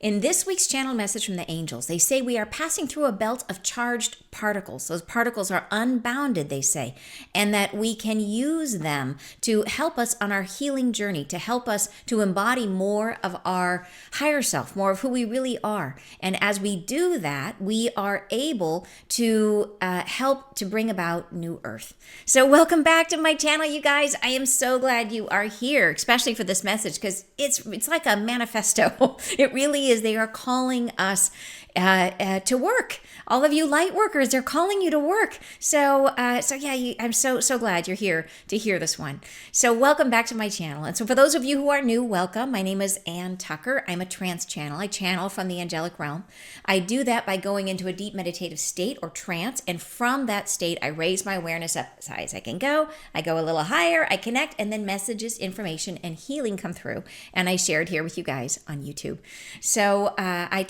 In this week's channel message from the angels, they say we are passing through a belt of charged particles. Those particles are unbounded, they say, and that we can use them to help us on our healing journey, to help us to embody more of our higher self, more of who we really are. And as we do that, we are able to help to bring about new earth. So welcome back to my channel, you guys. I am so glad you are here, especially for this message, because it's like a manifesto. It really is. They are calling us to work. All of you light workers, they're calling you to work. I'm so glad you're here to hear this one. So welcome back to my channel. And so for those of you who are new, welcome. My name is Ann Tucker. I'm a trance channel. I channel from the angelic realm. I do that by going into a deep meditative state or trance. And from that state, I raise my awareness up as high as I can go. I go a little higher, I connect, and then messages, information, and healing come through. And I share it here with you guys on YouTube. So I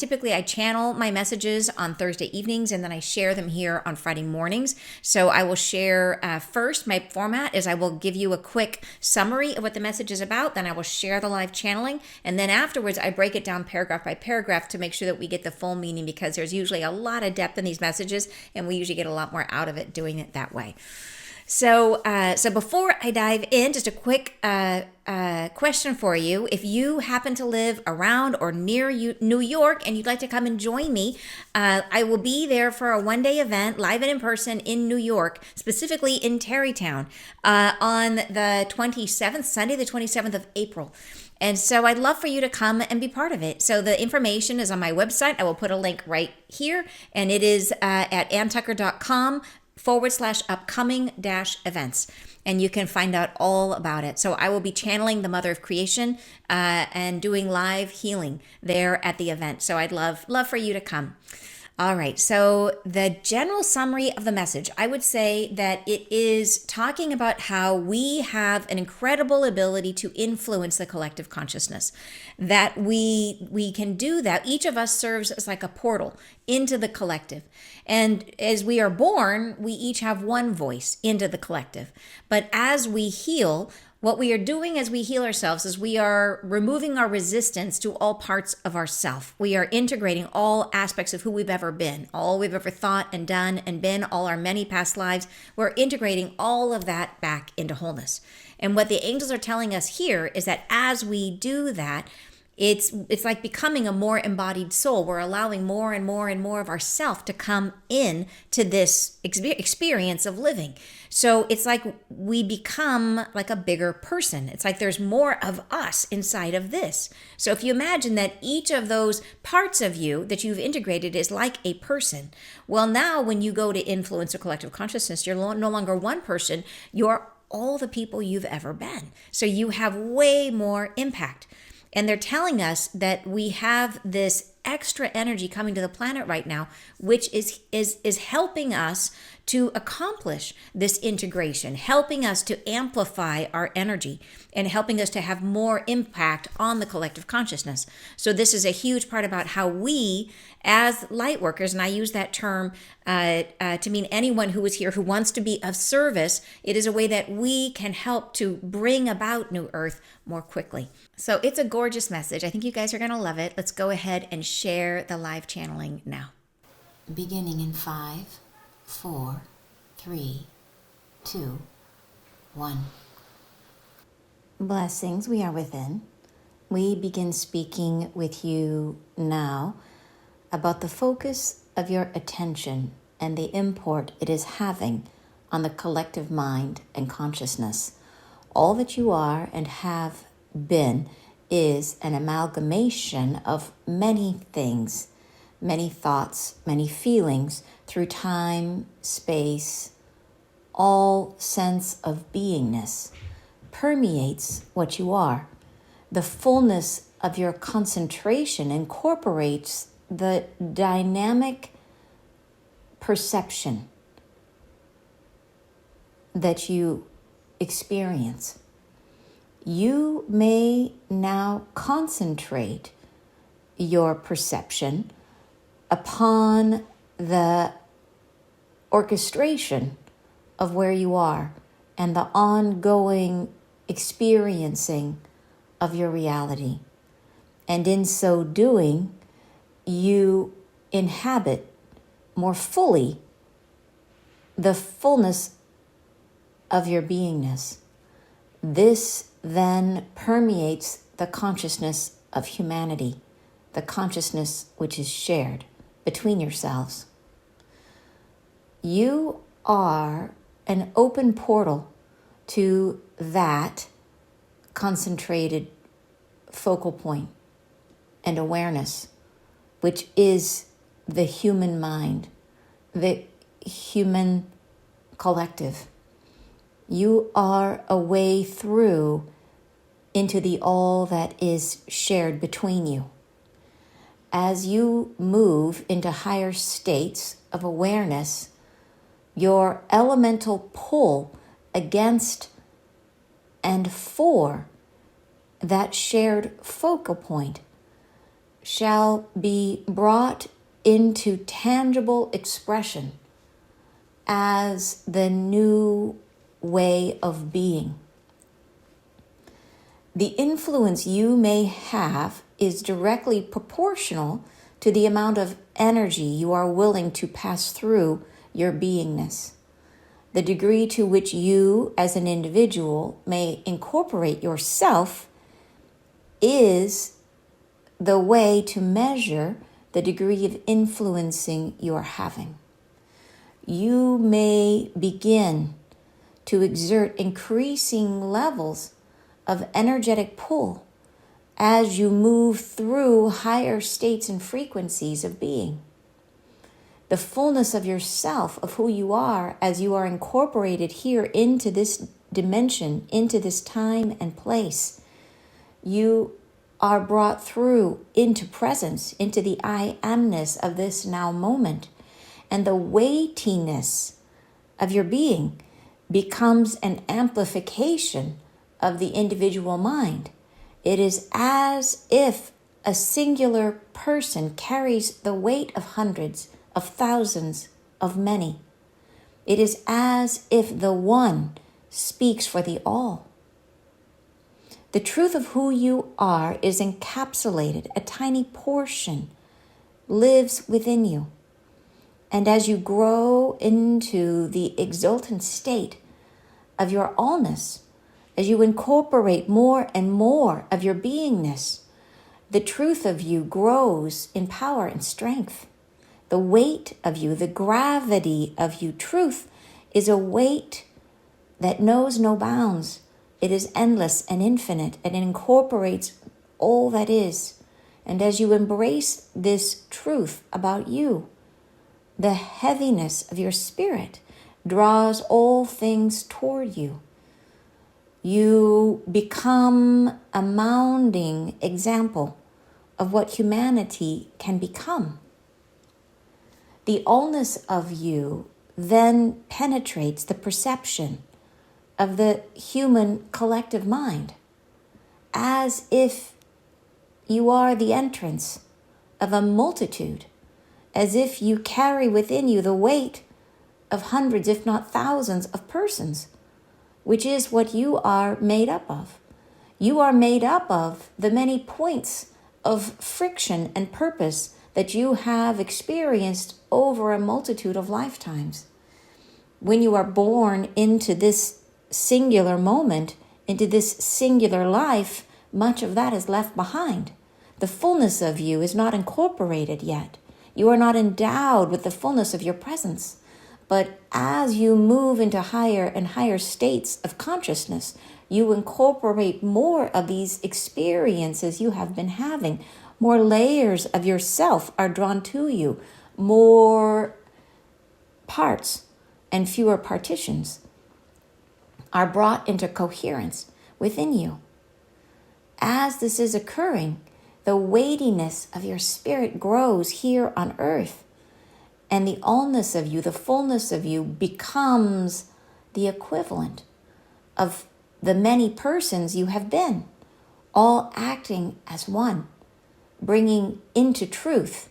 channel my messages on Thursday evenings, and then I share them here on Friday mornings. So I will share first, my format is I will give you a quick summary of what the message is about, then I will share the live channeling, and then afterwards I break it down paragraph by paragraph to make sure that we get the full meaning, because there's usually a lot of depth in these messages, and we usually get a lot more out of it doing it that way. So before I dive in, just a quick question for you. If you happen to live around or near New York and you'd like to come and join me, I will be there for a one-day event, live and in person in New York, specifically in Tarrytown, on the 27th, Sunday, the 27th of April. And so I'd love for you to come and be part of it. So the information is on my website. I will put a link right here, and it is at antucker.com/upcoming-events. And you can find out all about it. So I will be channeling the Mother of Creation and doing live healing there at the event. So I'd love for you to come. All right, so the general summary of the message, I would say that it is talking about how we have an incredible ability to influence the collective consciousness, that we can do that. Each of us serves as like a portal into the collective. And as we are born, we each have one voice into the collective. But as we heal, what we are doing as we heal ourselves is we are removing our resistance to all parts of ourself. We are integrating all aspects of who we've ever been, all we've ever thought and done and been, all our many past lives. We're integrating all of that back into wholeness. And what the angels are telling us here is that as we do that, it's like becoming a more embodied soul. We're allowing more and more and more of ourself to come in to this experience of living. So it's like we become like a bigger person. It's like there's more of us inside of this. So if you imagine that each of those parts of you that you've integrated is like a person, well, now when you go to influence a collective consciousness, you're no longer one person, you're all the people you've ever been. So you have way more impact. And they're telling us that we have this extra energy coming to the planet right now, which is helping us to accomplish this integration, helping us to amplify our energy and helping us to have more impact on the collective consciousness. So this is a huge part about how we, as light workers, and I use that term to mean anyone who is here who wants to be of service, it is a way that we can help to bring about new earth more quickly. So it's a gorgeous message. I think you guys are going to love it. Let's go ahead and share the live channeling now. Beginning in 5, 4, 3, 2, 1. Blessings, we are within. We begin speaking with you now about the focus of your attention and the import it is having on the collective mind and consciousness. All that you are and have been is an amalgamation of many things, many thoughts, many feelings through time, space. All sense of beingness permeates what you are. The fullness of your concentration incorporates the dynamic perception that you experience. You may now concentrate your perception upon the orchestration of where you are and the ongoing experiencing of your reality. And in so doing, you inhabit more fully the fullness of your beingness. This then permeates the consciousness of humanity, the consciousness which is shared between yourselves. You are an open portal to that concentrated focal point and awareness, which is the human mind, the human collective. You are a way through into the all that is shared between you. As you move into higher states of awareness, your elemental pull against and for that shared focal point shall be brought into tangible expression as the new way of being. The influence you may have is directly proportional to the amount of energy you are willing to pass through your beingness. The degree to which you as an individual may incorporate yourself is the way to measure the degree of influencing you are having. You may begin to exert increasing levels of energetic pull as you move through higher states and frequencies of being. The fullness of yourself, of who you are, as you are incorporated here into this dimension, into this time and place, you are brought through into presence, into the I amness of this now moment. And the weightiness of your being becomes an amplification of the individual mind. It is as if a singular person carries the weight of hundreds, of thousands, of many. It is as if the one speaks for the all. The truth of who you are is encapsulated. A tiny portion lives within you. And as you grow into the exultant state of your allness, as you incorporate more and more of your beingness, the truth of you grows in power and strength. The weight of you, the gravity of you, truth is a weight that knows no bounds. It is endless and infinite, and it incorporates all that is. And as you embrace this truth about you, the heaviness of your spirit draws all things toward you. You become a mounding example of what humanity can become. The allness of you then penetrates the perception of the human collective mind, as if you are the entrance of a multitude, as if you carry within you the weight of hundreds, if not thousands, of persons, which is what you are made up of. You are made up of the many points of friction and purpose that you have experienced over a multitude of lifetimes. When you are born into this singular moment, into this singular life, much of that is left behind. The fullness of you is not incorporated yet. You are not endowed with the fullness of your presence. But as you move into higher and higher states of consciousness, you incorporate more of these experiences you have been having. More layers of yourself are drawn to you. More parts and fewer partitions are brought into coherence within you. As this is occurring, the weightiness of your spirit grows here on earth, and the allness of you, the fullness of you, becomes the equivalent of the many persons you have been, all acting as one, bringing into truth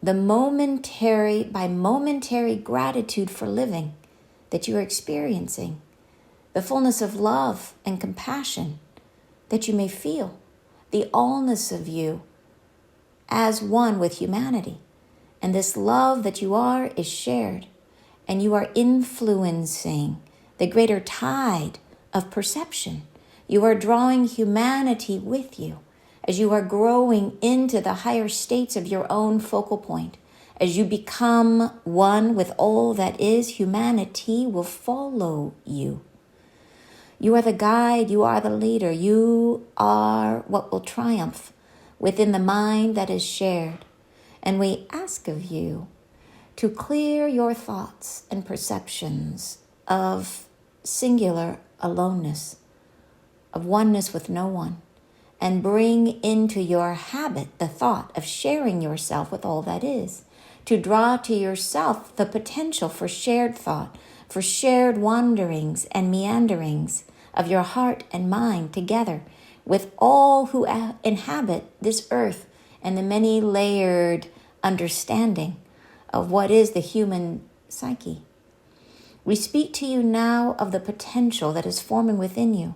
the momentary by momentary gratitude for living that you are experiencing, the fullness of love and compassion that you may feel, the allness of you as one with humanity. And this love that you are is shared, and you are influencing the greater tide of perception. You are drawing humanity with you as you are growing into the higher states of your own focal point. As you become one with all that is, humanity will follow you. You are the guide, you are the leader, you are what will triumph within the mind that is shared. And we ask of you to clear your thoughts and perceptions of singular aloneness, of oneness with no one, and bring into your habit the thought of sharing yourself with all that is, to draw to yourself the potential for shared thought, for shared wanderings and meanderings of your heart and mind together with all who inhabit this earth and the many-layered understanding of what is the human psyche. We speak to you now of the potential that is forming within you,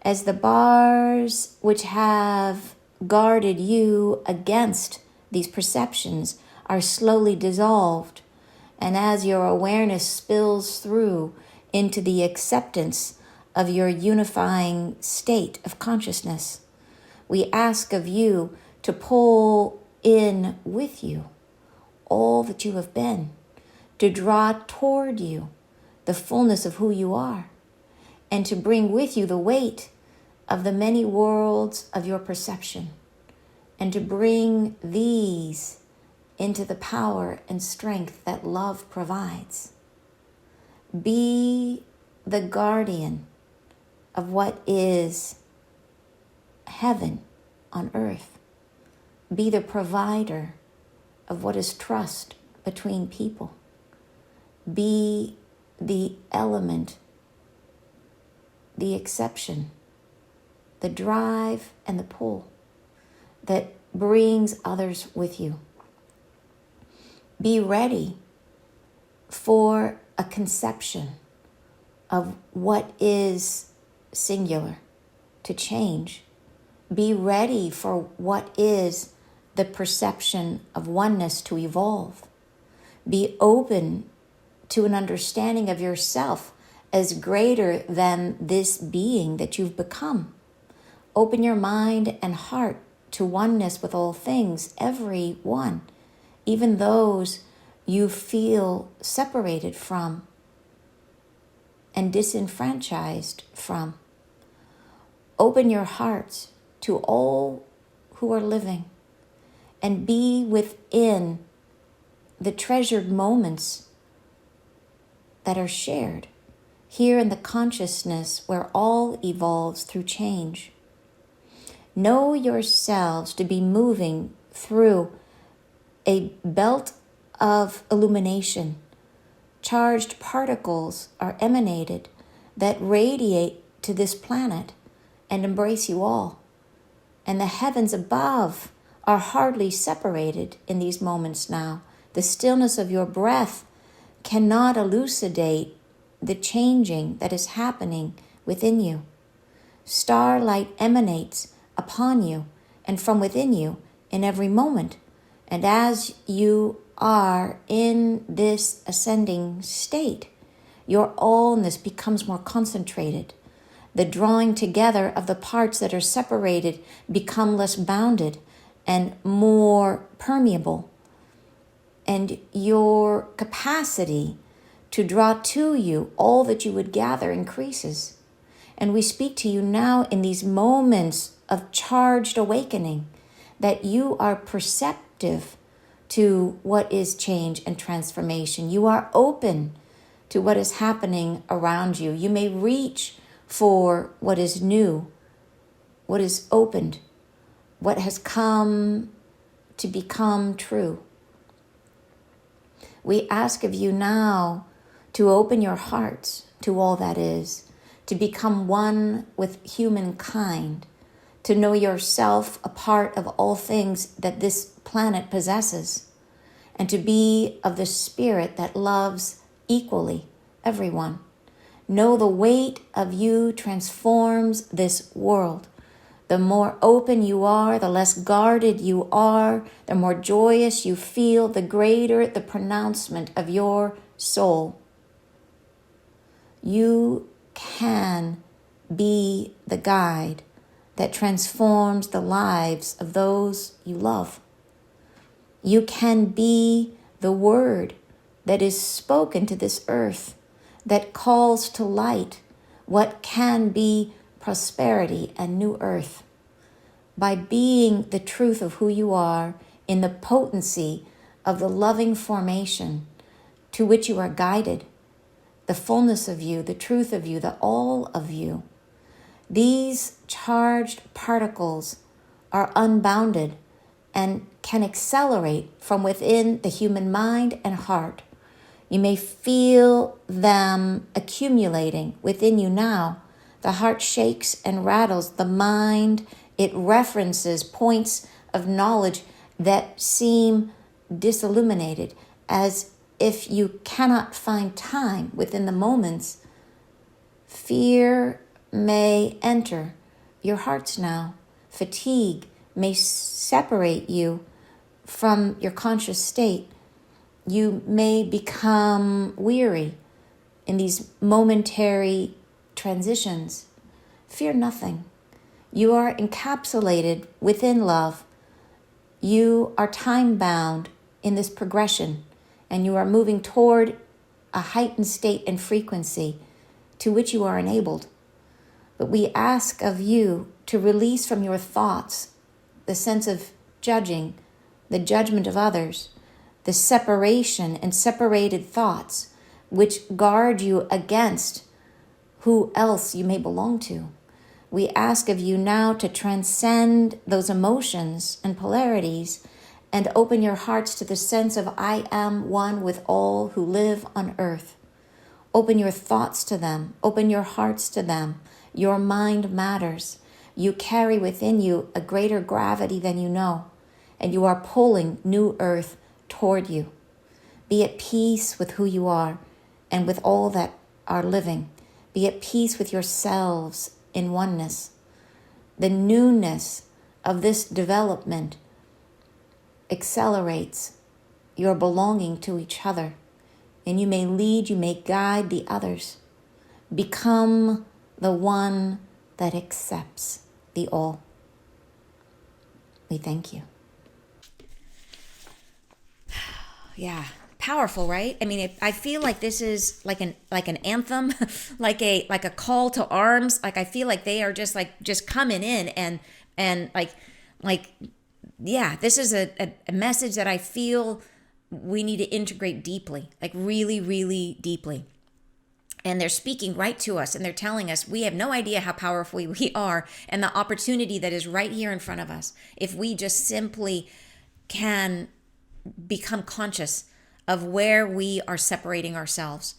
as the bars which have guarded you against these perceptions are slowly dissolved, and as your awareness spills through into the acceptance of your unifying state of consciousness, we ask of you to pull in with you all that you have been, to draw toward you the fullness of who you are, and to bring with you the weight of the many worlds of your perception, and to bring these into the power and strength that love provides. Be the guardian of what is heaven on earth. Be the provider of what is trust between people. Be the element, the exception, the drive and the pull that brings others with you. Be ready for a conception of what is singular to change. Be ready for what is the perception of oneness to evolve. Be open to an understanding of yourself as greater than this being that you've become. Open your mind and heart to oneness with all things, every one, even those you feel separated from and disenfranchised from. Open your hearts to all who are living, and be within the treasured moments that are shared here in the consciousness where all evolves through change. Know yourselves to be moving through a belt of illumination. Charged particles are emanated that radiate to this planet and embrace you all. And the heavens above are hardly separated in these moments now. The stillness of your breath cannot elucidate the changing that is happening within you. Starlight emanates upon you and from within you in every moment. And as you are in this ascending state, your allness becomes more concentrated. The drawing together of the parts that are separated become less bounded and more permeable. And your capacity to draw to you all that you would gather increases. And we speak to you now in these moments of charged awakening that you are perceptive to what is change and transformation. You are open to what is happening around you. You may reach for what is new, what is opened, what has come to become true. We ask of you now to open your hearts to all that is, to become one with humankind, to know yourself a part of all things that this planet possesses, and to be of the spirit that loves equally everyone. Know the weight of you transforms this world. The more open you are, the less guarded you are, the more joyous you feel, the greater the pronouncement of your soul. You can be the guide that transforms the lives of those you love. You can be the word that is spoken to this earth, that calls to light what can be prosperity and new earth. By being the truth of who you are in the potency of the loving formation to which you are guided, the fullness of you, the truth of you, the all of you. These charged particles are unbounded and can accelerate from within the human mind and heart. You may feel them accumulating within you now. The heart shakes and rattles. The mind, it references points of knowledge that seem disilluminated, as if you cannot find time within the moments. Fear may enter your hearts now. Fatigue may separate you from your conscious state. You may become weary in these momentary transitions. Fear nothing. You are encapsulated within love. You are time-bound in this progression, and you are moving toward a heightened state and frequency to which you are enabled. But we ask of you to release from your thoughts the sense of judging, the judgment of others, the separation and separated thoughts which guard you against who else you may belong to. We ask of you now to transcend those emotions and polarities and open your hearts to the sense of I am one with all who live on earth. Open your thoughts to them. Open your hearts to them. Your mind matters. You carry within you a greater gravity than you know, and you are pulling new earth toward you. Be at peace with who you are and with all that are living. Be at peace with yourselves in oneness. The newness of this development accelerates your belonging to each other, and you may lead, you may guide the others. Become the one that accepts the all. We thank you. Yeah, powerful, right? I mean, I feel like this is like an anthem, like a call to arms. Like I feel like they are just coming in and yeah, this is a message that I feel we need to integrate deeply, like really, really deeply. And they're speaking right to us, and they're telling us we have no idea how powerful we are and the opportunity that is right here in front of us if we just simply can become conscious of where we are separating ourselves.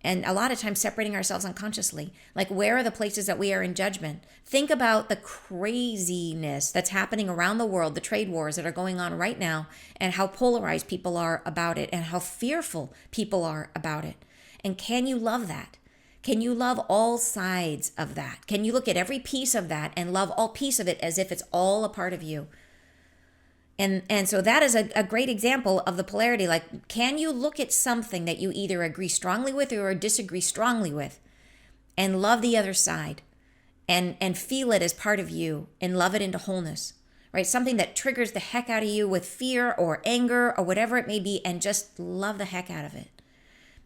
And a lot of times separating ourselves unconsciously. Like, where are the places that we are in judgment? Think about the craziness that's happening around the world, the trade wars that are going on right now, and how polarized people are about it, and how fearful people are about it. And can you love that? Can you love all sides of that? Can you look at every piece of that and love all piece of it as if it's all a part of you? And so that is a great example of the polarity. Like, can you look at something that you either agree strongly with or disagree strongly with and love the other side and feel it as part of you and love it into wholeness, right? Something that triggers the heck out of you with fear or anger or whatever it may be, and just love the heck out of it.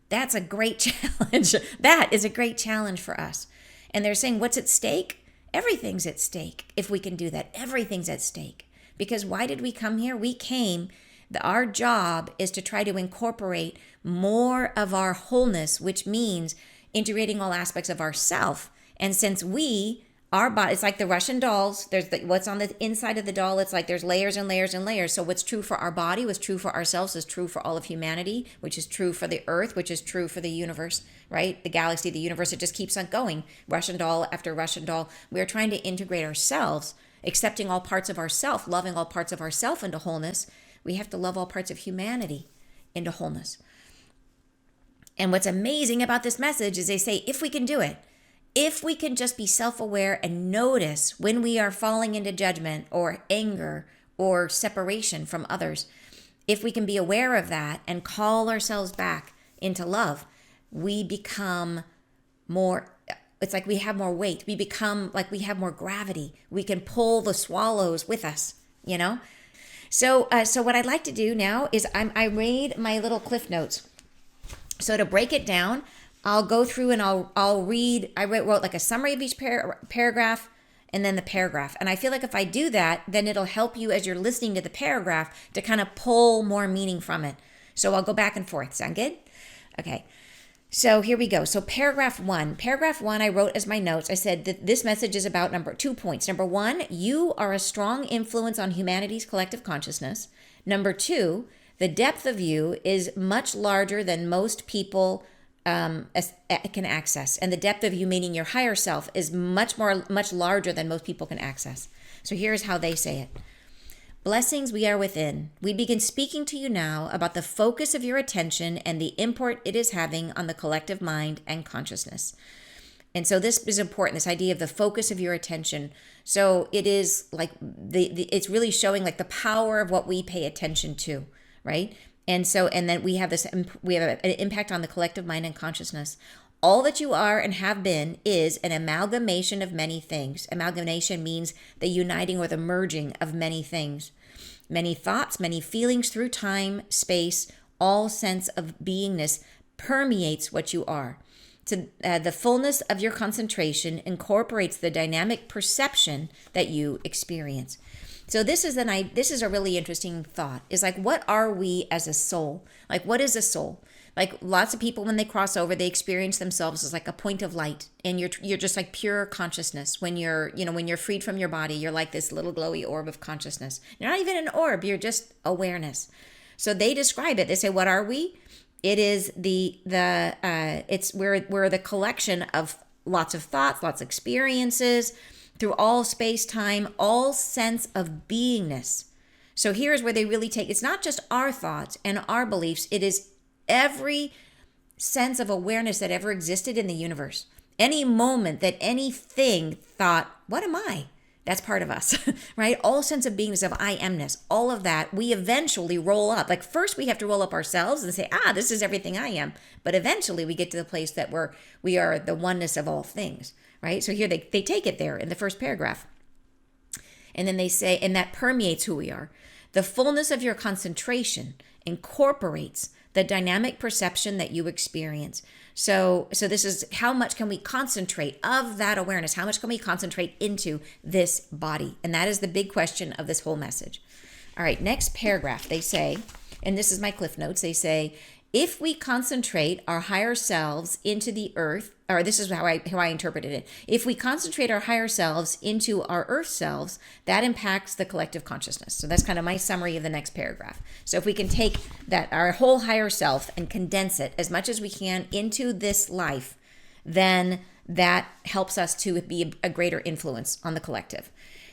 That's a great challenge. That is a great challenge for us. And they're saying, what's at stake? Everything's at stake. If we can do that, everything's at stake. Because why did we come here? We came, our job is to try to incorporate more of our wholeness, which means integrating all aspects of ourself. And since our body, it's like the Russian dolls. There's what's on the inside of the doll. It's like there's layers and layers and layers. So what's true for our body, what's true for ourselves, is true for all of humanity, which is true for the earth, which is true for the universe, right? The galaxy, the universe, it just keeps on going. Russian doll after Russian doll. We are trying to integrate ourselves, accepting all parts of ourself, loving all parts of ourself into wholeness. We have to love all parts of humanity into wholeness. And what's amazing about this message is they say, if we can do it, If we can just be self-aware and notice when we are falling into judgment or anger or separation from others, if we can be aware of that and call ourselves back into love, we become more, it's like we have more weight. We become like we have more gravity. We can pull the swallows with us, you know? So what I'd like to do now is I made my little cliff notes. So to break it down, I'll go through and I'll read. I wrote like a summary of each paragraph and then the paragraph. And I feel like if I do that, then it'll help you as you're listening to the paragraph to kind of pull more meaning from it. So I'll go back and forth. Sound good? Okay. So here we go. So paragraph one. Paragraph one, I wrote as my notes. I said that this message is about 2 points. Number one, you are a strong influence on humanity's collective consciousness. Number two, the depth of you is much larger than most people can access. And the depth of you, meaning your higher self, is much larger than most people can access. So here's how they say it. Blessings, we are within. We begin speaking to you now about the focus of your attention and the import it is having on the collective mind and consciousness. And so this is important, this idea of the focus of your attention. So it is like it's really showing like the power of what we pay attention to, right? And then we have an impact on the collective mind and consciousness. All that you are and have been is an amalgamation of many things. Amalgamation means the uniting or the merging of many things. Many thoughts, many feelings through time, space, all sense of beingness permeates what you are. So, the fullness of your concentration incorporates the dynamic perception that you experience. So this is a really interesting thought. Is like, what are we as a soul? Like, what is a soul? Like lots of people, when they cross over, they experience themselves as like a point of light, and you're just like pure consciousness. When you're freed from your body, you're like this little glowy orb of consciousness. You're not even an orb; you're just awareness. So they describe it. They say, "What are we?" It is we're the collection of lots of thoughts, lots of experiences through all space, time, all sense of beingness. So here's where they really take. It's not just our thoughts and our beliefs. It is every sense of awareness that ever existed in the universe. Any moment that anything thought, what am I? That's part of us, right? All sense of beingness, of I amness, all of that, we eventually roll up. Like first we have to roll up ourselves and say, this is everything I am. But eventually we get to the place that we are the oneness of all things, right? So here they take it there in the first paragraph. And then they say, and that permeates who we are. The fullness of your concentration incorporates the dynamic perception that you experience. So this is how much can we concentrate of that awareness? How much can we concentrate into this body? And that is the big question of this whole message. All right, next paragraph, they say, and this is my cliff notes, they say, if we concentrate our higher selves into the earth, or this is how I interpreted it. If we concentrate our higher selves into our earth selves, that impacts the collective consciousness. So that's kind of my summary of the next paragraph. So if we can take that, our whole higher self, and condense it as much as we can into this life, then that helps us to be a greater influence on the collective.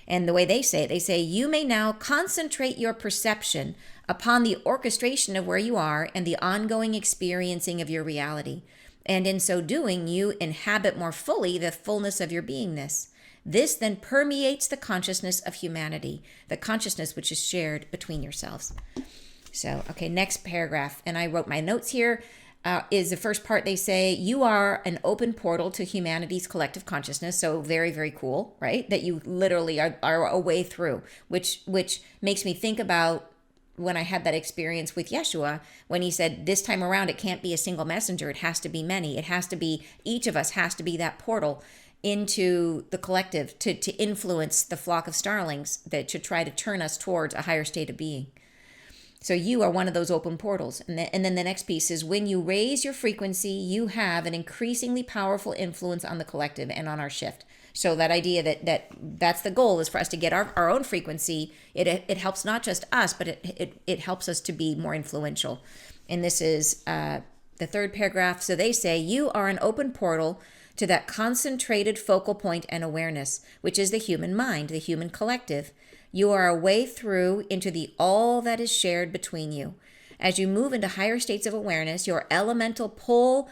And the way they say it, they say, you may now concentrate your perception upon the orchestration of where you are and the ongoing experiencing of your reality. And in so doing, you inhabit more fully the fullness of your beingness. This then permeates the consciousness of humanity, the consciousness which is shared between yourselves. So, okay, next paragraph. And I wrote my notes here. Is the first part. They say you are an open portal to humanity's collective consciousness. So very, very cool, right? That you literally are a way through, which makes me think about when I had that experience with Yeshua, when he said, this time around, it can't be a single messenger. It has to be many. It has to be, each of us has to be that portal into the collective to influence the flock of starlings that should try to turn us towards a higher state of being. So you are one of those open portals. And then the next piece is, when you raise your frequency, you have an increasingly powerful influence on the collective and on our shift. So that idea that's the goal, is for us to get our own frequency. It helps not just us, but it helps us to be more influential. And this is the third paragraph. So they say, you are an open portal to that concentrated focal point and awareness, which is the human mind, the human collective. You are a way through into the all that is shared between you. As you move into higher states of awareness, your elemental pull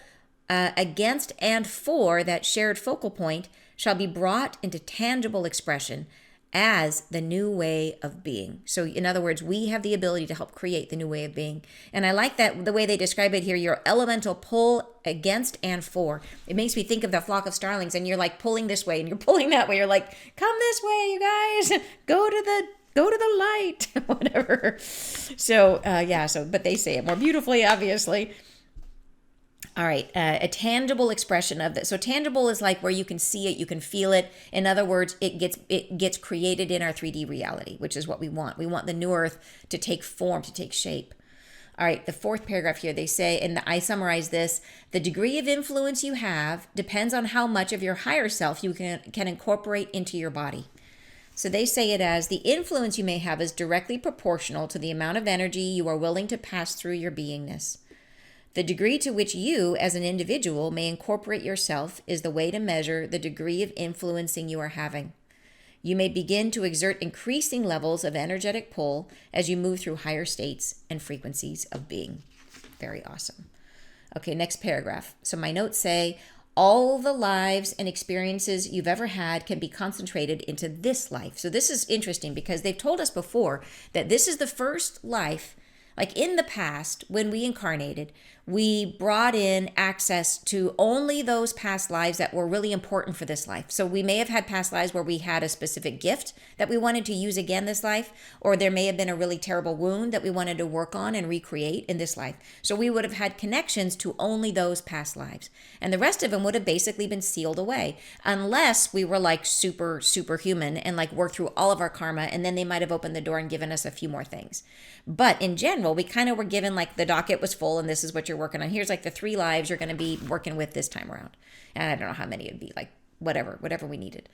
against and for that shared focal point shall be brought into tangible expression as the new way of being. So in other words, we have the ability to help create the new way of being. And I like that the way they describe it here, your elemental pull against and for. It makes me think of the flock of starlings, and you're like pulling this way and you're pulling that way. You're like, come this way, you guys. Go to the light, whatever. So but they say it more beautifully, obviously. All right, a tangible expression of this. So tangible is like where you can see it, you can feel it. In other words, it gets created in our 3D reality, which is what we want. We want the new earth to take form, to take shape. All right, the fourth paragraph here, they say, and I summarize this, the degree of influence you have depends on how much of your higher self you can incorporate into your body. So they say it as the influence you may have is directly proportional to the amount of energy you are willing to pass through your beingness. The degree to which you, as an individual, may incorporate yourself is the way to measure the degree of influencing you are having. You may begin to exert increasing levels of energetic pull as you move through higher states and frequencies of being. Very awesome. Okay, next paragraph. So my notes say, all the lives and experiences you've ever had can be concentrated into this life. So this is interesting because they've told us before that this is the first life. Like in the past, when we incarnated, we brought in access to only those past lives that were really important for this life. So we may have had past lives where we had a specific gift that we wanted to use again this life, or there may have been a really terrible wound that we wanted to work on and recreate in this life. So we would have had connections to only those past lives. And the rest of them would have basically been sealed away, unless we were like superhuman and like worked through all of our karma, and then they might have opened the door and given us a few more things. But in general, we kind of were given like the docket was full and this is what you're working on. Here's like the 3 lives you're going to be working with this time around. And I don't know how many it'd be, like whatever we needed.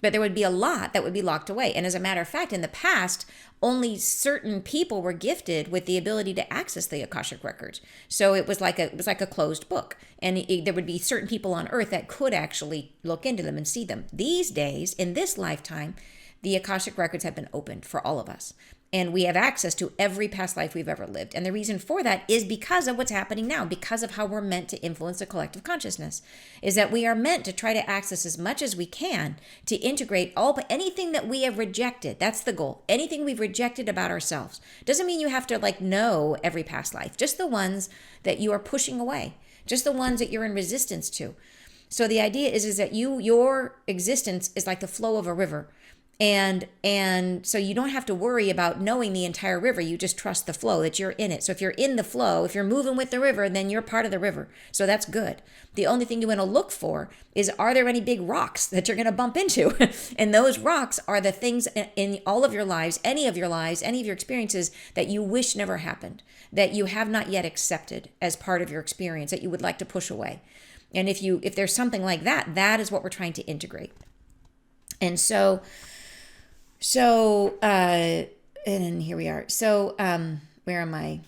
But there would be a lot that would be locked away. And as a matter of fact, in the past, only certain people were gifted with the ability to access the Akashic records. So it was like a closed book. And there would be certain people on earth that could actually look into them and see them. These days, in this lifetime, the Akashic records have been opened for all of us. And we have access to every past life we've ever lived. And the reason for that is because of what's happening now, because of how we're meant to influence the collective consciousness, is that we are meant to try to access as much as we can to integrate anything that we have rejected. That's the goal. Anything we've rejected about ourselves. Doesn't mean you have to like know every past life, just the ones that you are pushing away, just the ones that you're in resistance to. So the idea is that your existence is like the flow of a river. And so you don't have to worry about knowing the entire river. You just trust the flow, that you're in it. So if you're in the flow, if you're moving with the river, then you're part of the river. So that's good. The only thing you want to look for is, are there any big rocks that you're going to bump into? And those rocks are the things in all of your lives, any of your experiences that you wish never happened, that you have not yet accepted as part of your experience, that you would like to push away. And if there's something like that, that is what we're trying to integrate. And so and here we are. So, where am I?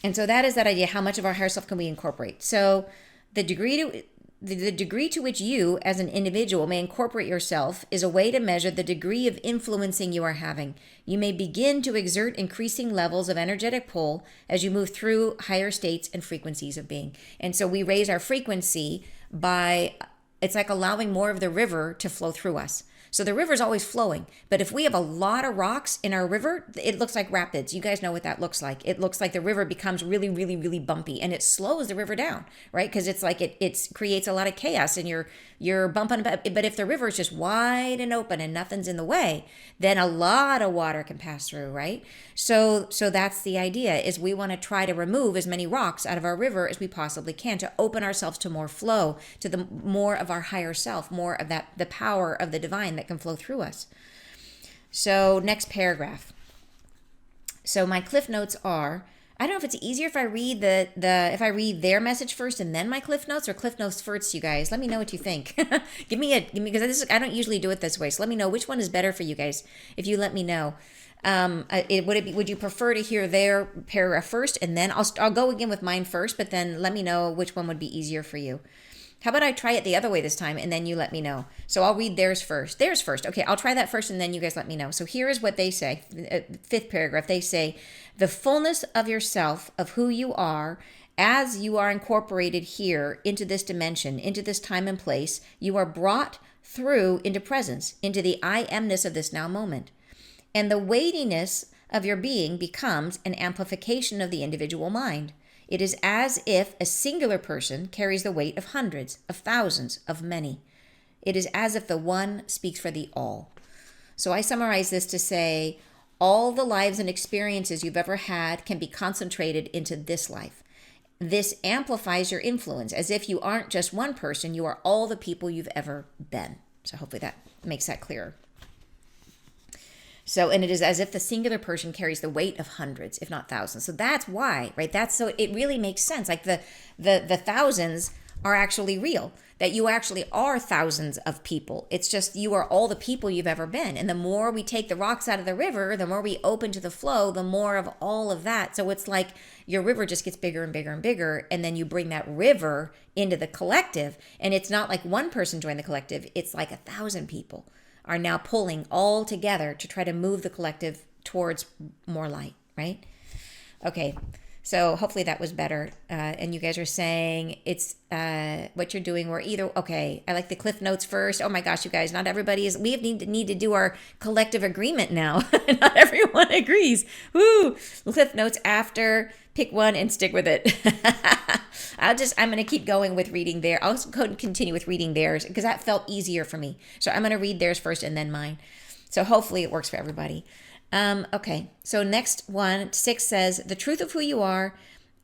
And so that is that idea. How much of our higher self can we incorporate? So the degree to which you as an individual may incorporate yourself is a way to measure the degree of influencing you are having. You may begin to exert increasing levels of energetic pull as you move through higher states and frequencies of being. And so we raise our frequency by, it's like allowing more of the river to flow through us. So the river's always flowing. But if we have a lot of rocks in our river, it looks like rapids. You guys know what that looks like. It looks like the river becomes really, really, really bumpy, and it slows the river down, right? Because it's like it creates a lot of chaos, and you're bumping about. But if the river is just wide and open and nothing's in the way, then a lot of water can pass through, right? So that's the idea, is we want to try to remove as many rocks out of our river as we possibly can to open ourselves to more flow, to the more of our higher self, more of that, the power of the divine that can flow through us. So next paragraph. So my cliff notes are, I don't know if it's easier if I read if I read their message first and then my cliff notes, or cliff notes first, you guys. Let me know what you think. give me because I don't usually do it this way. So let me know which one is better for you guys. If you let me know, would you prefer to hear their paragraph first and then I'll go again with mine first, but then let me know which one would be easier for you. How about I try it the other way this time and then you let me know? So I'll read theirs first. Okay, I'll try that first and then you guys let me know. So here is what they say. Fifth paragraph, they say, the fullness of yourself, of who you are, As you are incorporated here into this dimension, into this time and place, you are brought through into presence, into the I amness of this now moment. And the weightiness of your being becomes an amplification of the individual mind. It is as if a singular person carries the weight of hundreds, of thousands, of many. It is as if the one speaks for the all. So I summarize this to say, all the lives and experiences you've ever had can be concentrated into this life. This amplifies your influence, as if you aren't just one person, you are all the people you've ever been. So hopefully that makes that clearer. So, and it is as if the singular person carries the weight of hundreds, if not thousands. So that's why, right? That's so it really makes sense. Like the thousands are actually real, that you actually are thousands of people. It's just you are all the people you've ever been. And the more we take the rocks out of the river, the more we open to the flow, the more of all of that. So it's like your river just gets bigger and bigger and bigger. And then you bring that river into the collective. And it's not like one person joined the collective. It's like 1,000 people are now pulling all together to try to move the collective towards more light, right? Okay. So hopefully that was better. And you guys are saying it's what you're doing. We're either, okay, I like the cliff notes first. Oh my gosh, you guys, not everybody is, we need to do our collective agreement now. Not everyone agrees. Woo! Cliff notes after, pick one and stick with it. I'm going to keep going with reading there. I'll go and continue with reading theirs because that felt easier for me. So I'm going to read theirs first and then mine. So hopefully it works for everybody. Okay, so next one, 6 says, the truth of who you are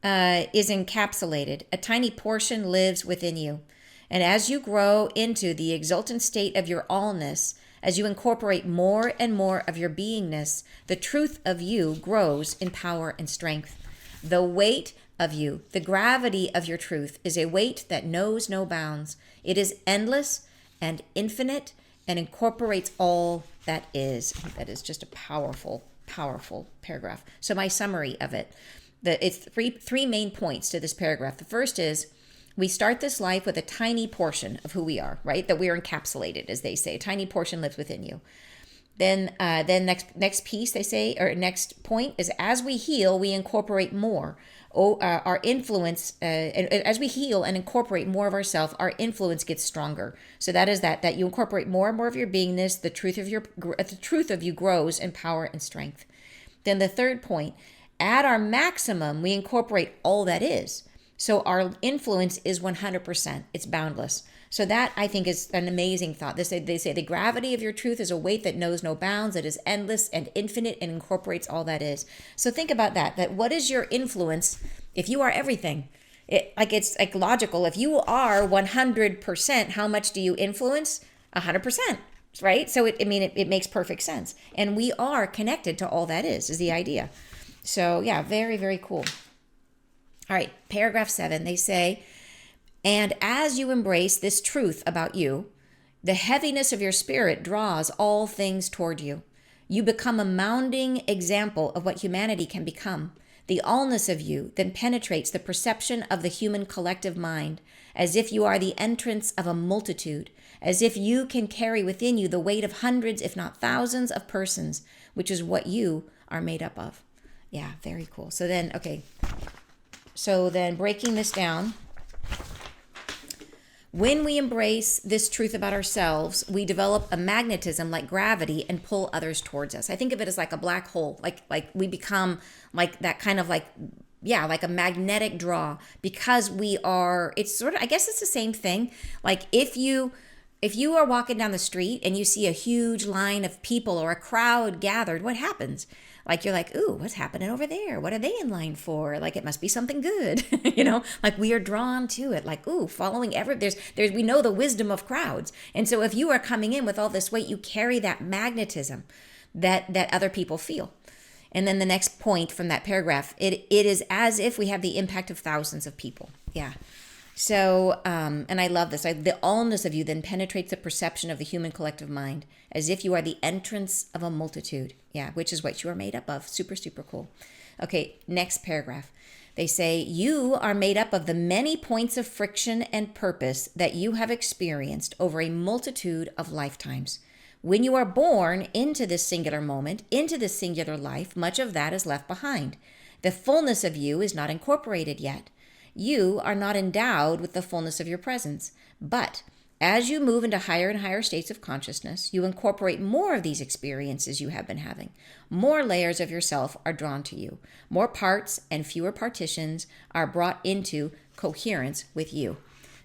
is encapsulated. A tiny portion lives within you. And as you grow into the exultant state of your allness, as you incorporate more and more of your beingness, the truth of you grows in power and strength. The weight of you, the gravity of your truth, is a weight that knows no bounds. It is endless and infinite and incorporates all that is. I think that is just a powerful, powerful paragraph. So my summary of it, it's three main points to this paragraph. The first is we start this life with a tiny portion of who we are, right? That we are encapsulated, as they say. A tiny portion lives within you. Then next piece they say, or next point is as we heal, we incorporate more. Our influence, as we heal and incorporate more of ourselves, our influence gets stronger. So that is that you incorporate more and more of your beingness. The truth of you grows in power and strength. Then the third point, at our maximum, we incorporate all that is. So our influence is 100%. It's boundless. So that, I think, is an amazing thought. They say the gravity of your truth is a weight that knows no bounds. It is endless and infinite and incorporates all that is. So think about that what is your influence if you are everything? It's like logical. If you are 100%, how much do you influence? 100%, right? So it makes perfect sense. And we are connected to all that is the idea. So yeah, very, very cool. All right, paragraph 7, they say, and as you embrace this truth about you, the heaviness of your spirit draws all things toward you. You become a mounding example of what humanity can become. The allness of you then penetrates the perception of the human collective mind, as if you are the entrance of a multitude, as if you can carry within you the weight of hundreds, if not thousands of persons, which is what you are made up of. Yeah, very cool. So then breaking this down, when we embrace this truth about ourselves, we develop a magnetism like gravity and pull others towards us. I think of it as like a black hole, like we become like that kind of like a magnetic draw because it's sort of, I guess it's the same thing. Like if you are walking down the street and you see a huge line of people or a crowd gathered, what happens? Like you're like, ooh, what's happening over there? What are they in line for? Like it must be something good, like we are drawn to it. Like, ooh, following we know the wisdom of crowds. And so if you are coming in with all this weight, you carry that magnetism that other people feel. And then the next point from that paragraph, it is as if we have the impact of thousands of people. Yeah. So, and I love this. The allness of you then penetrates the perception of the human collective mind, as if you are the entrance of a multitude. Yeah, which is what you are made up of. Super, super cool. Okay, next paragraph. They say, you are made up of the many points of friction and purpose that you have experienced over a multitude of lifetimes. When you are born into this singular moment, into this singular life, much of that is left behind. The fullness of you is not incorporated yet. you are not endowed with the fullness of your presence. But as you move into higher and higher states of consciousness, you incorporate more of these experiences you have been having. More layers of yourself are drawn to you. More parts and fewer partitions are brought into coherence with you.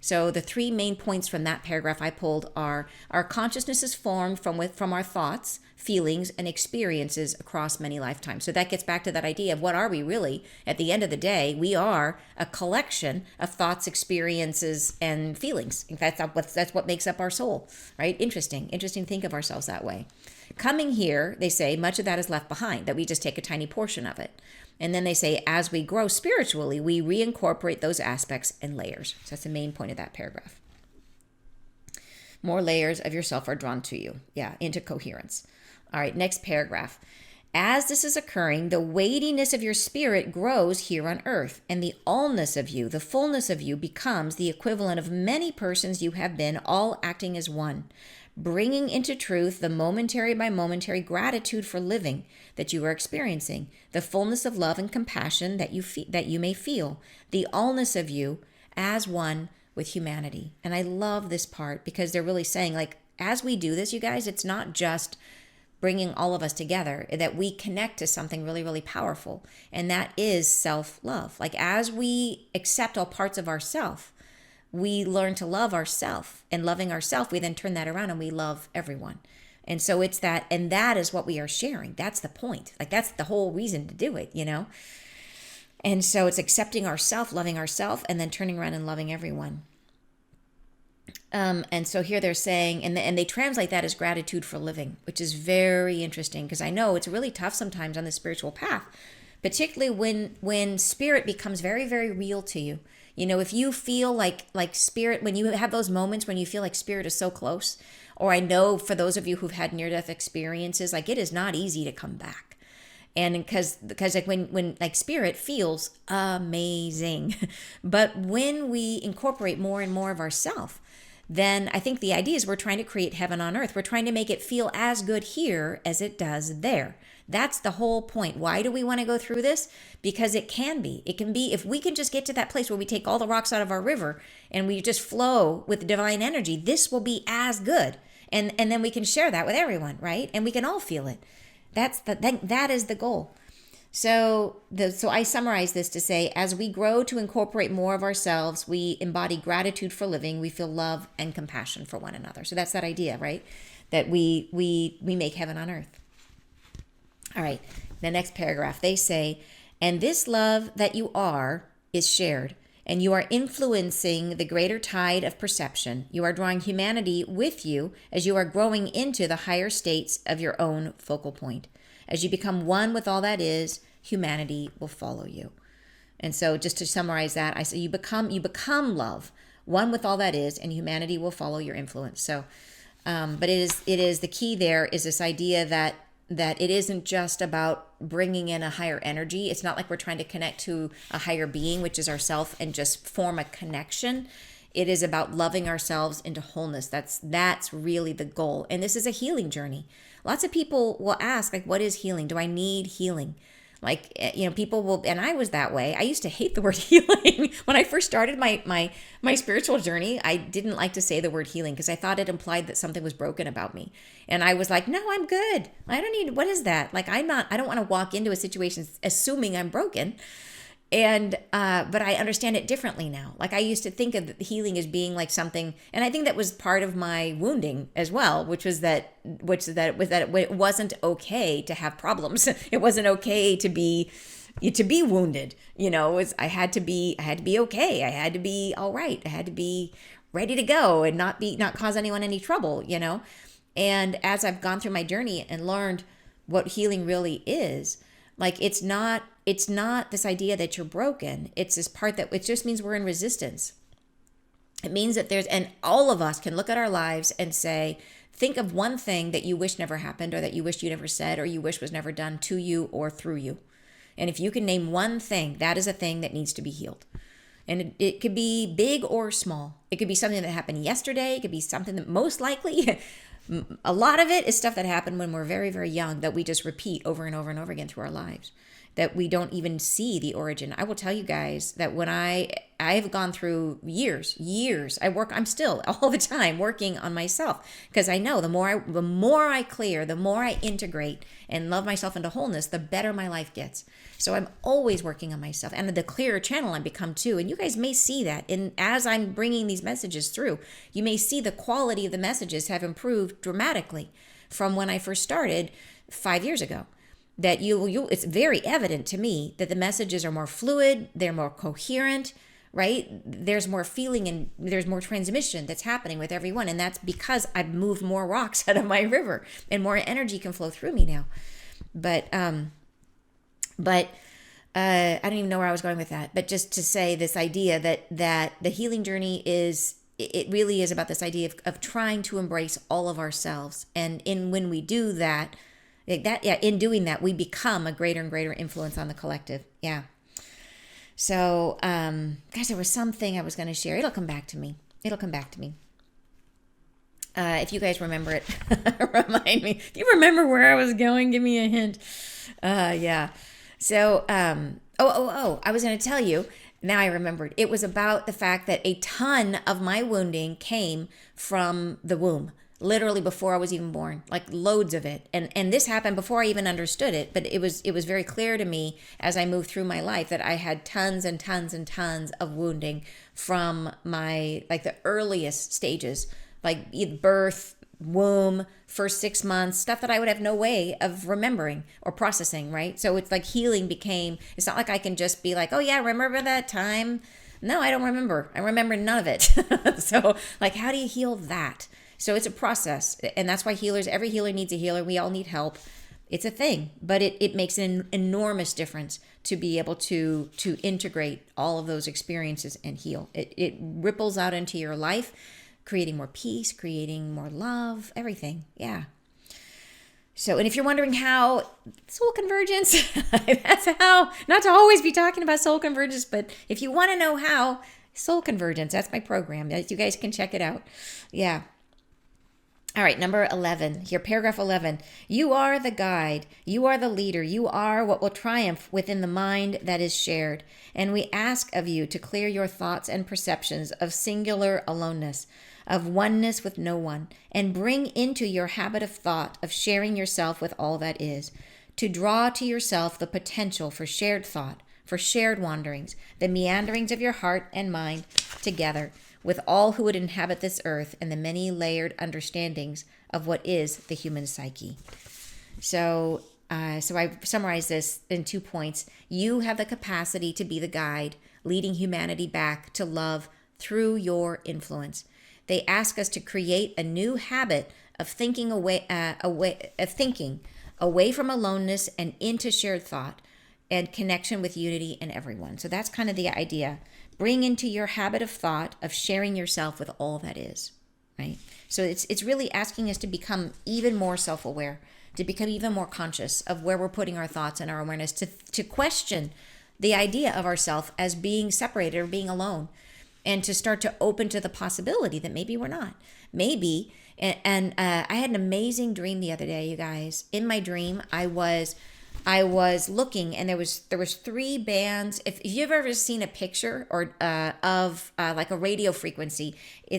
So the three main points from that paragraph I pulled are: our consciousness is formed from our thoughts, feelings, and experiences across many lifetimes. So that gets back to that idea of what are we really? At the end of the day, we are a collection of thoughts, experiences, and feelings. In fact, that's what makes up our soul, right? Interesting to think of ourselves that way. Coming here, they say, much of that is left behind, that we just take a tiny portion of it. And then they say, as we grow spiritually, we reincorporate those aspects and layers. So that's the main point of that paragraph. More layers of yourself are drawn to you. Yeah, into coherence. All right, next paragraph. As this is occurring, the weightiness of your spirit grows here on earth, and the allness of you, the fullness of you, becomes the equivalent of many persons you have been, all acting as one, bringing into truth the momentary by momentary gratitude for living that you are experiencing, the fullness of love and compassion that you may feel, the allness of you as one with humanity. And I love this part because they're really saying, like, as we do this, you guys, it's not just bringing all of us together, that we connect to something really, really powerful. And that is self-love. Like, as we accept all parts of ourself, we learn to love ourself, and loving ourself, we then turn that around and we love everyone. And so it's that, and that is what we are sharing. That's the point. Like, that's the whole reason to do it, you know? And so it's accepting ourself, loving ourself, and then turning around and loving everyone. And so here they're saying, and they translate that as gratitude for living, which is very interesting, because I know it's really tough sometimes on the spiritual path, particularly when spirit becomes very, very real to you. You know, if you feel like spirit, when you have those moments when you feel like spirit is so close, or I know for those of you who've had near-death experiences, like, it is not easy to come back. And because like when like spirit feels amazing, but when we incorporate more and more of ourself, then I think the idea is we're trying to create heaven on earth. We're trying to make it feel as good here as it does there. That's the whole point. Why do we want to go through this? Because it can be. It can be, if we can just get to that place where we take all the rocks out of our river and we just flow with divine energy, this will be as good. And then we can share that with everyone, right? And we can all feel it. That is the goal. So I summarize this to say, as we grow to incorporate more of ourselves, we embody gratitude for living, we feel love and compassion for one another. So that's that idea, right? That we make heaven on earth. All right, the next paragraph, they say, and this love that you are is shared, and you are influencing the greater tide of perception. You are drawing humanity with you as you are growing into the higher states of your own focal point. As you become one with all that is, humanity will follow you. And so just to summarize that, I say you become love, one with all that is, and humanity will follow your influence. So, but it is the key there is this idea that it isn't just about bringing in a higher energy. It's not like we're trying to connect to a higher being, which is ourself, and just form a connection. It is about loving ourselves into wholeness. That's really the goal. And this is a healing journey. Lots of people will ask, like, what is healing? Do I need healing? Like, you know, people will, and I was that way. I used to hate the word healing. When I first started my spiritual journey, I didn't like to say the word healing because I thought it implied that something was broken about me. And I was like, no, I'm good. I don't need, what is that? Like, I don't want to walk into a situation assuming I'm broken. And, but I understand it differently now. Like, I used to think of healing as being like something, and I think that was part of my wounding as well, which was that it wasn't okay to have problems. It wasn't okay to be wounded. You know, I had to be okay. I had to be all right. I had to be ready to go and not cause anyone any trouble, you know? And as I've gone through my journey and learned what healing really is, like, it's not this idea that you're broken. It's this part that it just means we're in resistance. It means that and all of us can look at our lives and say, think of one thing that you wish never happened, or that you wish you never said, or you wish was never done to you or through you. And if you can name one thing, that is a thing that needs to be healed. And it could be big or small. It could be something that happened yesterday. It could be something that most likely, a lot of it is stuff that happened when we're very, very young that we just repeat over and over and over again through our lives. that we don't even see the origin. I will tell you guys that when I've gone through years, I'm still all the time working on myself, because I know the more I clear, the more I integrate and love myself into wholeness, the better my life gets. So I'm always working on myself, and the clearer channel I become too. And you guys may see that as I'm bringing these messages through, you may see the quality of the messages have improved dramatically from when I first started 5 years ago. That it's very evident to me that the messages are more fluid, they're more coherent, right? There's more feeling and there's more transmission that's happening with everyone. And that's because I've moved more rocks out of my river and more energy can flow through me now. But I don't even know where I was going with that. But just to say this idea that the healing journey it really is about this idea of trying to embrace all of ourselves. And when we do that, in doing that, we become a greater and greater influence on the collective. Yeah. So, guys, there was something I was going to share. It'll come back to me. If you guys remember it, remind me. If you remember where I was going, give me a hint. Yeah. So, I was going to tell you. Now I remembered. It was about the fact that a ton of my wounding came from the womb. Literally before I was even born, like loads of it. And this happened before I even understood it, but it was very clear to me as I moved through my life that I had tons and tons and tons of wounding from my, like the earliest stages, like birth, womb, first 6 months, stuff that I would have no way of remembering or processing, right? So it's like healing it's not like I can just be like, oh yeah, remember that time? No, I don't remember. I remember none of it. So like, how do you heal that? So it's a process, and that's why every healer needs a healer. We all need help. It's a thing, but it makes an enormous difference to be able to integrate all of those experiences and heal. It ripples out into your life, creating more peace, creating more love, everything. Yeah. So, and if you're wondering how soul convergence, that's how, not to always be talking about soul convergence, but if you want to know how, soul convergence, that's my program. You guys can check it out. Yeah. All right, number 11, here, paragraph 11. You are the guide. You are the leader. You are what will triumph within the mind that is shared. And we ask of you to clear your thoughts and perceptions of singular aloneness, of oneness with no one, and bring into your habit of thought of sharing yourself with all that is, to draw to yourself the potential for shared thought, for shared wanderings, the meanderings of your heart and mind together, with all who would inhabit this earth and the many layered understandings of what is the human psyche. So I summarize this in 2 points. You have the capacity to be the guide, leading humanity back to love through your influence. They ask us to create a new habit of thinking away from aloneness and into shared thought and connection with unity in everyone. So that's kind of the idea. Bring into your habit of thought of sharing yourself with all that is, right? So it's really asking us to become even more self-aware, to become even more conscious of where we're putting our thoughts and our awareness, to question the idea of ourself as being separated or being alone, and to start to open to the possibility that maybe we're not. Maybe, and I had an amazing dream the other day, you guys. In my dream, I was looking, and there was 3 bands. If you've ever seen a picture or of like a radio frequency,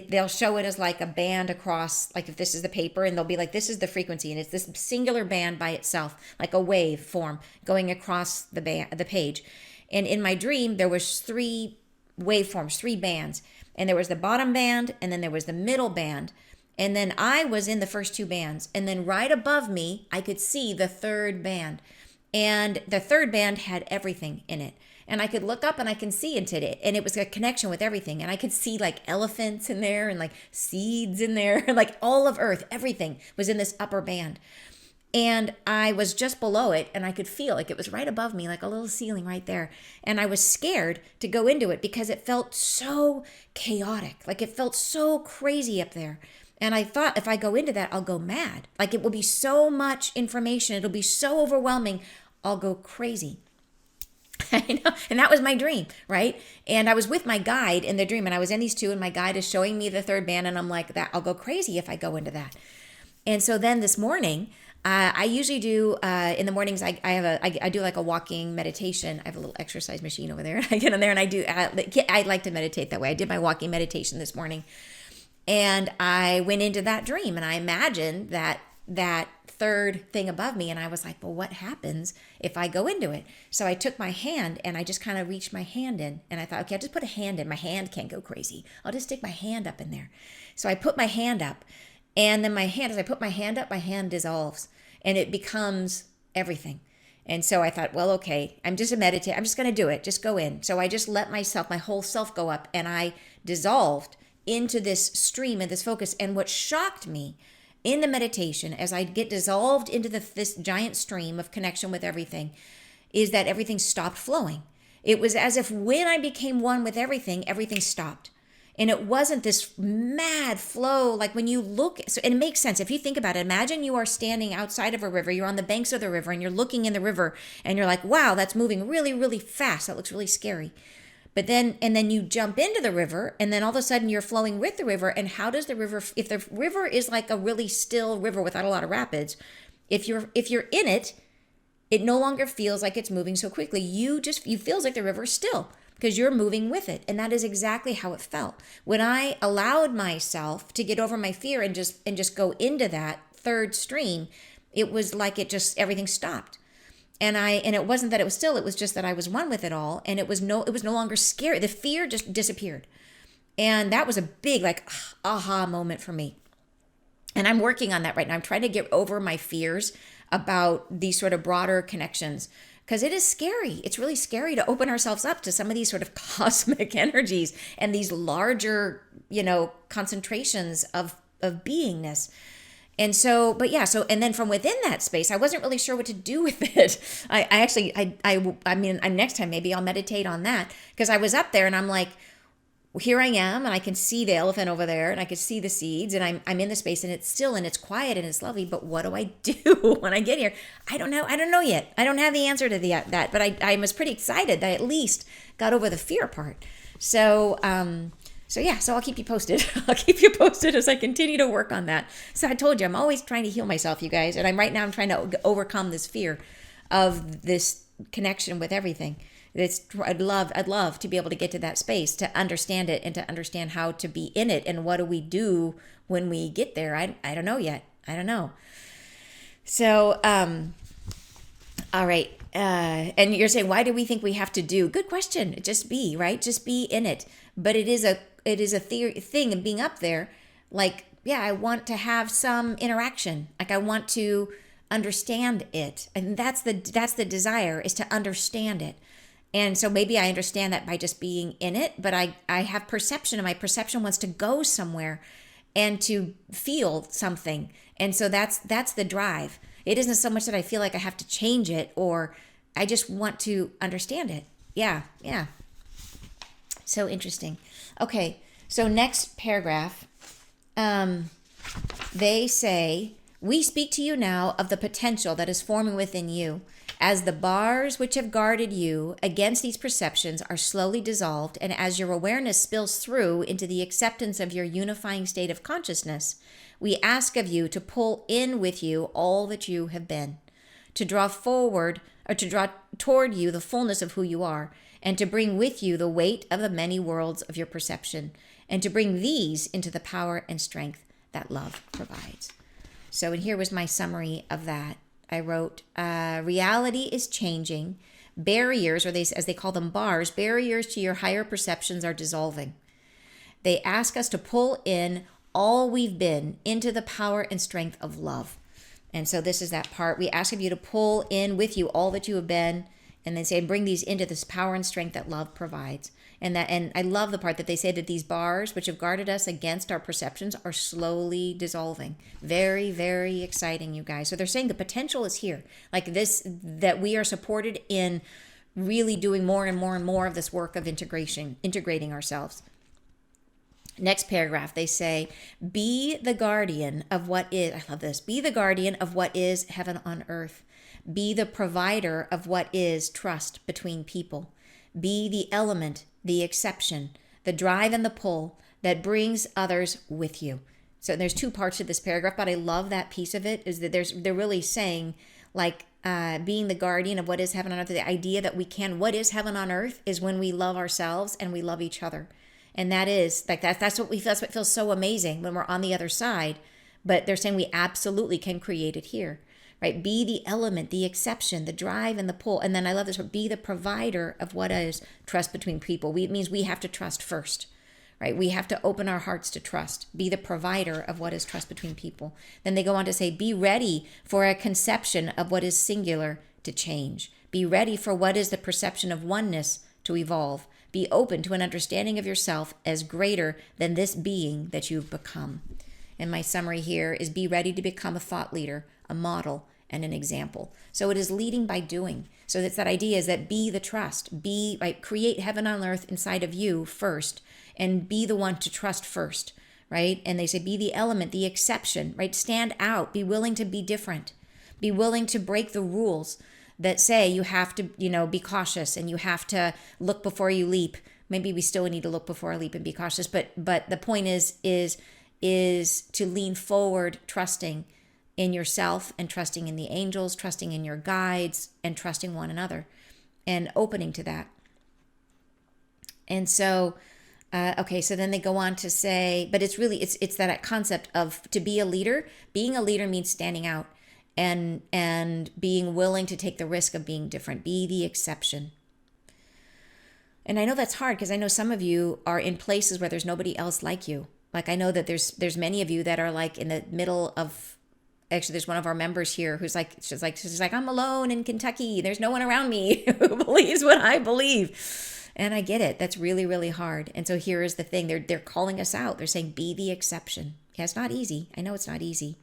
they'll show it as like a band across, like if this is the paper, and they'll be like, this is the frequency, and it's this singular band by itself, like a wave form going across the page. And in my dream, there was 3 waveforms, 3 bands, and there was the bottom band, and then there was the middle band. And then I was in the first 2 bands, and then right above me, I could see the 3rd band. And the 3rd band had everything in it. And I could look up and I can see into it. And it was a connection with everything. And I could see like elephants in there and like seeds in there, like all of Earth, everything was in this upper band. And I was just below it, and I could feel like it was right above me, like a little ceiling right there. And I was scared to go into it because it felt so chaotic. Like it felt so crazy up there. And I thought, if I go into that, I'll go mad. Like it will be so much information. It'll be so overwhelming. I'll go crazy. I know. And that was my dream, right? And I was with my guide in the dream, and I was in these 2, and my guide is showing me the 3rd band, and I'm like, that I'll go crazy if I go into that. And so then this morning, I usually do in the mornings. I do like a walking meditation. I have a little exercise machine over there. I get in there and I do. I like to meditate that way. I did my walking meditation this morning, and I went into that dream, and I imagined that third thing above me, and I was like, well, what happens if I go into it? So I took my hand and I just kind of reached my hand in, and I thought, okay, I'll just put a hand in. My hand can't go crazy. I'll just stick my hand up in there. So I put my hand up, and then as I put my hand up, my hand dissolves and it becomes everything. And so I thought, well, okay, I'm just a meditator. I'm just going to do it. Just go in. So I just let myself, my whole self go up, and I dissolved into this stream and this focus. And what shocked me in the meditation, as I get dissolved into this giant stream of connection with everything, is that everything stopped flowing. It was as if when I became one with everything, everything stopped. And it wasn't this mad flow like when you look, so it makes sense. If you think about it, imagine you are standing outside of a river, you're on the banks of the river, and you're looking in the river, and you're like, wow, that's moving really, really fast. That looks really scary. But then you jump into the river, and then all of a sudden you're flowing with the river. And how does the river, if the river is like a really still river without a lot of rapids, if you're in it, it no longer feels like it's moving so quickly. You feels like the river is still, because you're moving with it. And that is exactly how it felt. When I allowed myself to get over my fear and just go into that third stream, it was like everything stopped. And it wasn't that it was still, it was just that I was one with it all, and it was no longer scary. The fear just disappeared. And that was a big like aha moment for me. And I'm working on that right now. I'm trying to get over my fears about these sort of broader connections, because it is scary. It's really scary to open ourselves up to some of these sort of cosmic energies and these larger, concentrations of beingness. And so, and then from within that space, I wasn't really sure what to do with it. I mean, next time maybe I'll meditate on that, because I was up there and I'm like, here I am, and I can see the elephant over there, and I can see the seeds, and I'm in the space, and it's still, and it's quiet, and it's lovely. But what do I do when I get here? I don't know yet. I don't have the answer to that. But I was pretty excited that I at least got over the fear part. So I'll keep you posted. I'll keep you posted as I continue to work on that. So I told you, I'm always trying to heal myself, you guys, and I'm trying to overcome this fear of this connection with everything. I'd love to be able to get to that space, to understand it, and to understand how to be in it, and what do we do when we get there. I don't know yet. I don't know. So, all right. And you're saying, why do we think we have to do? Good question. Just be, right? Just be in it. But it is a thing of being up there. Like, yeah, I want to have some interaction. Like, I want to understand it. And that's the desire, is to understand it. And so maybe I understand that by just being in it, but I have perception, and my perception wants to go somewhere and to feel something. And so that's the drive. It isn't so much that I feel like I have to change it, or I just want to understand it. Yeah. So interesting. Okay, so next paragraph, they say, we speak to you now of the potential that is forming within you, as the bars which have guarded you against these perceptions are slowly dissolved, and as your awareness spills through into the acceptance of your unifying state of consciousness, we ask of you to pull in with you all that you have been, to draw forward, or to draw toward you the fullness of who you are, and to bring with you the weight of the many worlds of your perception, and to bring these into the power and strength that love provides. So, and here was my summary of that. I wrote, reality is changing. Barriers, or as they call them, bars, barriers to your higher perceptions are dissolving. They ask us to pull in all we've been into the power and strength of love. And so this is that part. We ask of you to pull in with you all that you have been, and then say, bring these into this power and strength that love provides. And I love the part that they say that these bars which have guarded us against our perceptions are slowly dissolving. Very, very exciting, you guys. So they're saying the potential is here. Like this, that we are supported in really doing more and more and more of this work of integrating ourselves. Next paragraph, they say, be the guardian of what is, I love this, be the guardian of what is heaven on earth. Be the provider of what is trust between people. Be the element, the exception, the drive and the pull that brings others with you. So there's two parts to this paragraph, but I love that piece of it, is that they're really saying, like, being the guardian of what is heaven on earth. The idea that what is heaven on earth is when we love ourselves and we love each other. And that is like that's what feels so amazing when we're on the other side. But they're saying we absolutely can create it here, right? Be the element, the exception, the drive and the pull. And then I love this word, be the provider of what is trust between people. It means we have to trust first, right? We have to open our hearts to trust, be the provider of what is trust between people. Then they go on to say, be ready for a conception of what is singular to change. Be ready for what is the perception of oneness to evolve. Be open to an understanding of yourself as greater than this being that you've become. And my summary here is be ready to become a thought leader, a model, and an example. So it is leading by doing. So that's that idea is that be the trust, create heaven on earth inside of you first, and be the one to trust first, right? And they say be the element, the exception, right? Stand out, be willing to be different, be willing to break the rules that say you have to, be cautious and you have to look before you leap. Maybe we still need to look before I leap and be cautious, but the point is to lean forward, trusting in yourself and trusting in the angels, trusting in your guides, and trusting one another and opening to that. And so, so then they go on to say, but it's really, it's that concept of to be a leader. Being a leader means standing out and being willing to take the risk of being different, be the exception. And I know that's hard because I know some of you are in places where there's nobody else like you. Like I know that there's many of you that are like in the middle of, actually there's one of our members here who's like, she's like, I'm alone in Kentucky. There's no one around me who believes what I believe. And I get it. That's really, really hard. And so here is the thing. They're calling us out. They're saying, be the exception. Yeah, it's not easy. I know it's not easy.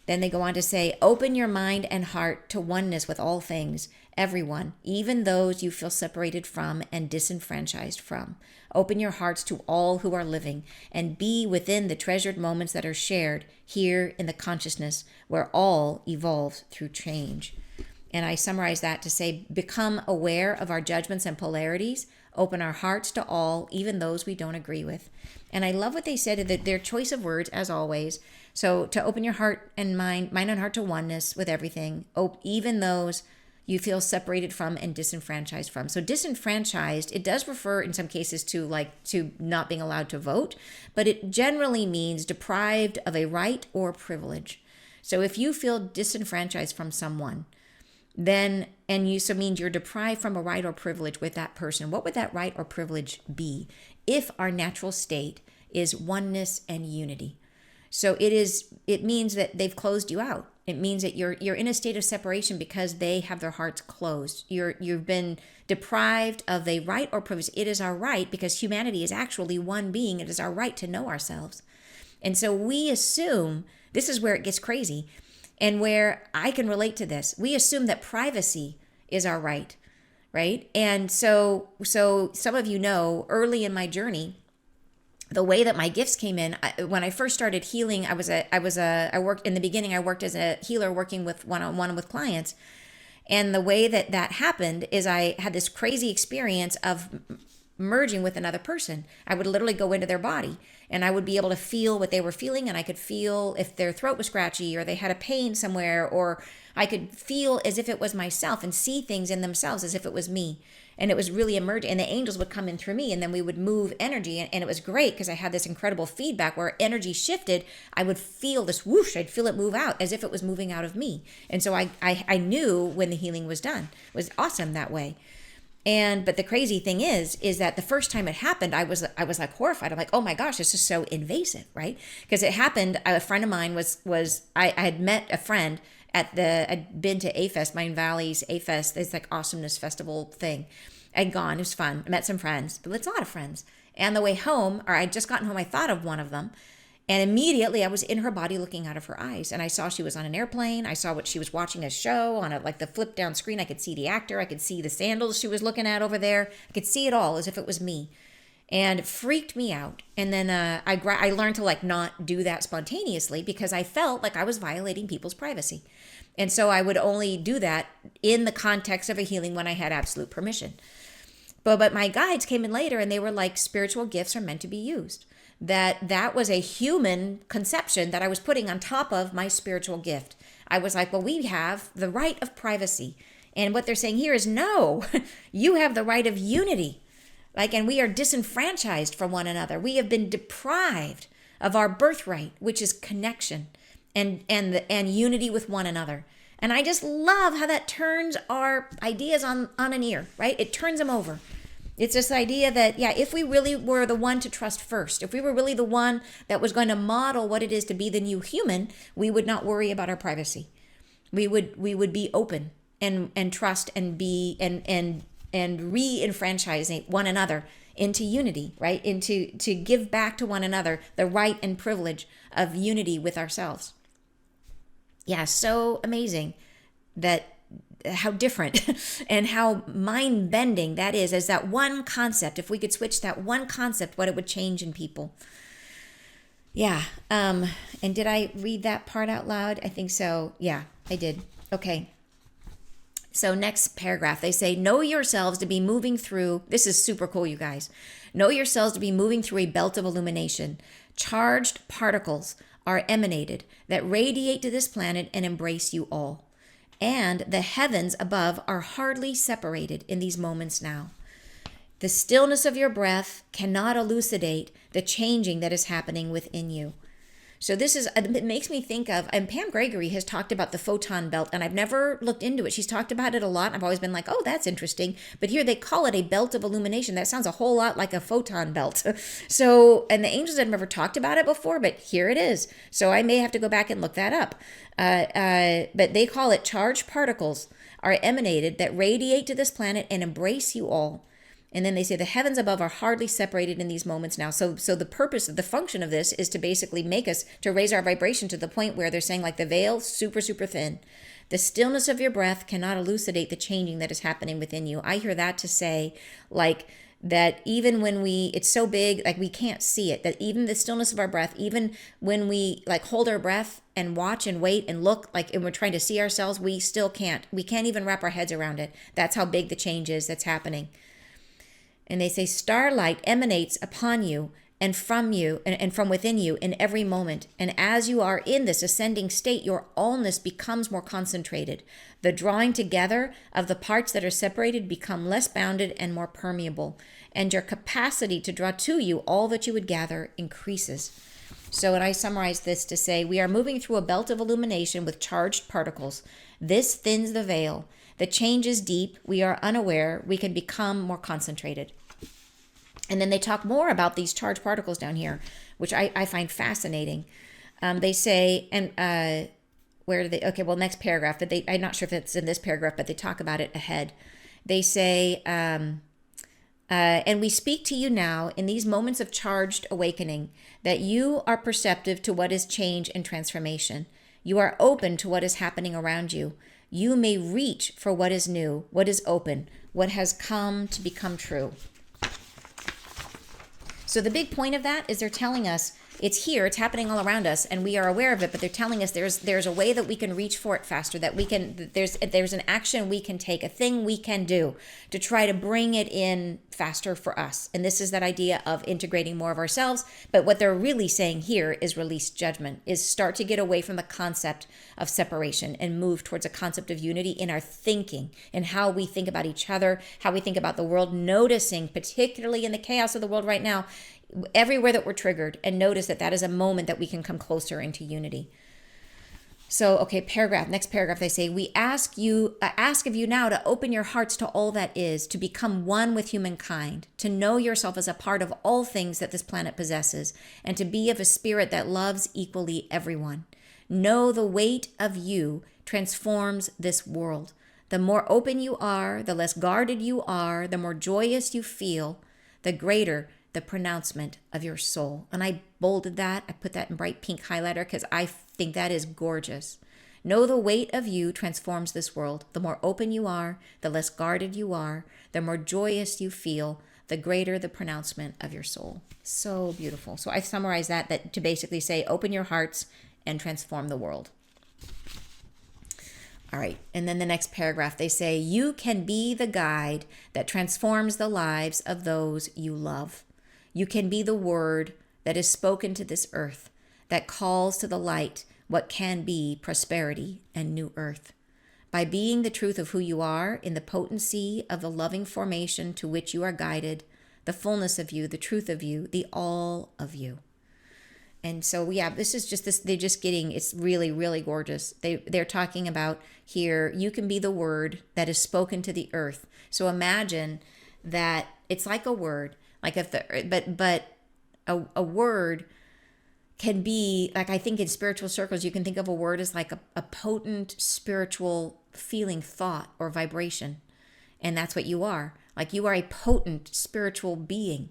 Then they go on to say, open your mind and heart to oneness with all things, everyone, even those you feel separated from and disenfranchised from. Open your hearts to all who are living and be within the treasured moments that are shared here in the consciousness where all evolves through change. And I summarize that to say, become aware of our judgments and polarities, open our hearts to all, even those we don't agree with. And I love what they said, that their choice of words, as always. So to open your heart and mind and heart to oneness with everything, even those you feel separated from and disenfranchised from. So disenfranchised, it does refer in some cases to not being allowed to vote, but it generally means deprived of a right or privilege. So if you feel disenfranchised from someone, then, so means you're deprived from a right or privilege with that person. What would that right or privilege be if our natural state is oneness and unity? So it means that they've closed you out. It means that you're in a state of separation because they have their hearts closed. You've been deprived of a right or privilege. It is our right, because humanity is actually one being. It is our right to know ourselves. And so we assume, this is where it gets crazy, and where I can relate to this. We assume that privacy is our right? And so some of you know, early in my journey, the way that my gifts came in, when I first started healing, I worked in the beginning. I worked as a healer, working with one-on-one with clients, and the way that happened is I had this crazy experience of merging with another person. I would literally go into their body, and I would be able to feel what they were feeling, and I could feel if their throat was scratchy or they had a pain somewhere, or I could feel as if it was myself and see things in themselves as if it was me. And it was really emerging, and the angels would come in through me, and then we would move energy. And it was great because I had this incredible feedback where energy shifted. I would feel this whoosh, I'd feel it move out as if it was moving out of me. And so I knew when the healing was done. It was awesome that way. But the crazy thing is that the first time it happened, I was like horrified. I'm like, oh my gosh, this is so invasive, right? Because it happened, a friend of mine I had met a friend I'd been to A-Fest, Mind Valley's A-Fest, this like awesomeness festival thing. I'd gone, it was fun. I met some friends, but it's a lot of friends. And the way home, or I'd just gotten home, I thought of one of them. And immediately I was in her body looking out of her eyes. And I saw she was on an airplane. I saw what she was watching a show on the flip down screen. I could see the actor. I could see the sandals she was looking at over there. I could see it all as if it was me. And it freaked me out. And then I learned to not do that spontaneously because I felt like I was violating people's privacy. And so I would only do that in the context of a healing when I had absolute permission. But my guides came in later, and they were like, spiritual gifts are meant to be used. that was a human conception that I was putting on top of my spiritual gift. I was like, well, we have the right of privacy. And what they're saying here is, no, you have the right of unity. Like, and we are disenfranchised from one another. We have been deprived of our birthright, which is connection and unity with one another. And I just love how that turns our ideas on an ear, right? It turns them over. It's this idea that, yeah, if we really were the one to trust first, if we were really the one that was going to model what it is to be the new human, we would not worry about our privacy. We would be open and trust and be and re-enfranchise one another into unity, right? To give back to one another the right and privilege of unity with ourselves. Yeah, so amazing that how different and how mind-bending that is as that one concept. If we could switch that one concept, what it would change in people. Yeah. And did I read that part out loud? I think so. Yeah, I did. Okay. So next paragraph, they say, know yourselves to be moving through, this is super cool, you guys. Know yourselves to be moving through a belt of illumination. Charged particles are emanated that radiate to this planet and embrace you all. And the heavens above are hardly separated in these moments now. The stillness of your breath cannot elucidate the changing that is happening within you. So this is, it makes me think of, and Pam Gregory has talked about the photon belt, and I've never looked into it. She's talked about it a lot. I've always been like, oh, that's interesting. But here they call it a belt of illumination. That sounds a whole lot like a photon belt. So, and the angels had never talked about it before, but here it is. So I may have to go back and look that up. But they call it charged particles are emanated that radiate to this planet and embrace you all. And then they say the heavens above are hardly separated in these moments now. So the purpose, the function of this is to basically make us, to raise our vibration to the point where they're saying like the veil, super, super thin. The stillness of your breath cannot elucidate the changing that is happening within you. I hear that to say like that even when it's so big, like we can't see it, that even the stillness of our breath, even when we like hold our breath and watch and wait and look like, and we're trying to see ourselves, we still can't. We can't even wrap our heads around it. That's how big the change is that's happening. And they say starlight emanates upon you and from you and from within you in every moment. And as you are in this ascending state, your allness becomes more concentrated. The drawing together of the parts that are separated become less bounded and more permeable. And your capacity to draw to you all that you would gather increases. So, and I summarize this to say, we are moving through a belt of illumination with charged particles. This thins the veil. The change is deep. We are unaware. We can become more concentrated. And then they talk more about these charged particles down here, which I find fascinating. They say, and where do they, okay, well, next paragraph, but I'm not sure if it's in this paragraph, but they talk about it ahead. They say, and we speak to you now in these moments of charged awakening, that you are perceptive to what is change and transformation. You are open to what is happening around you. You may reach for what is new, what is open, what has come to become true. So the big point of that is they're telling us it's here, it's happening all around us, and we are aware of it, but they're telling us there's a way that we can reach for it faster, that we can, there's an action we can take, a thing we can do to try to bring it in faster for us. And this is that idea of integrating more of ourselves. But what they're really saying here is release judgment, is start to get away from the concept of separation and move towards a concept of unity in our thinking and how we think about each other, how we think about the world, noticing, particularly in the chaos of the world right now, everywhere that we're triggered, and notice that is a moment that we can come closer into unity. So, okay, next paragraph, they say, we ask of you now to open your hearts to all that is, to become one with humankind, to know yourself as a part of all things that this planet possesses, and to be of a spirit that loves equally everyone. Know the weight of you transforms this world. The more open you are, the less guarded you are, the more joyous you feel, the greater the pronouncement of your soul. And I bolded that. I put that in bright pink highlighter because I think that is gorgeous. Know the weight of you transforms this world. The more open you are, the less guarded you are, the more joyous you feel, the greater the pronouncement of your soul. So beautiful. So I summarize that to basically say, open your hearts and transform the world. All right. And then the next paragraph, they say, you can be the guide that transforms the lives of those you love. You can be the word that is spoken to this earth, that calls to the light what can be prosperity and new earth. By being the truth of who you are in the potency of the loving formation to which you are guided, the fullness of you, the truth of you, the all of you. And so, yeah, this is just this, they're just getting, it's really, really gorgeous. They're talking about here, you can be the word that is spoken to the earth. So imagine that it's like a word, like if a word can be, like I think in spiritual circles, you can think of a word as like a potent spiritual feeling, thought, or vibration. And that's what you are. Like you are a potent spiritual being.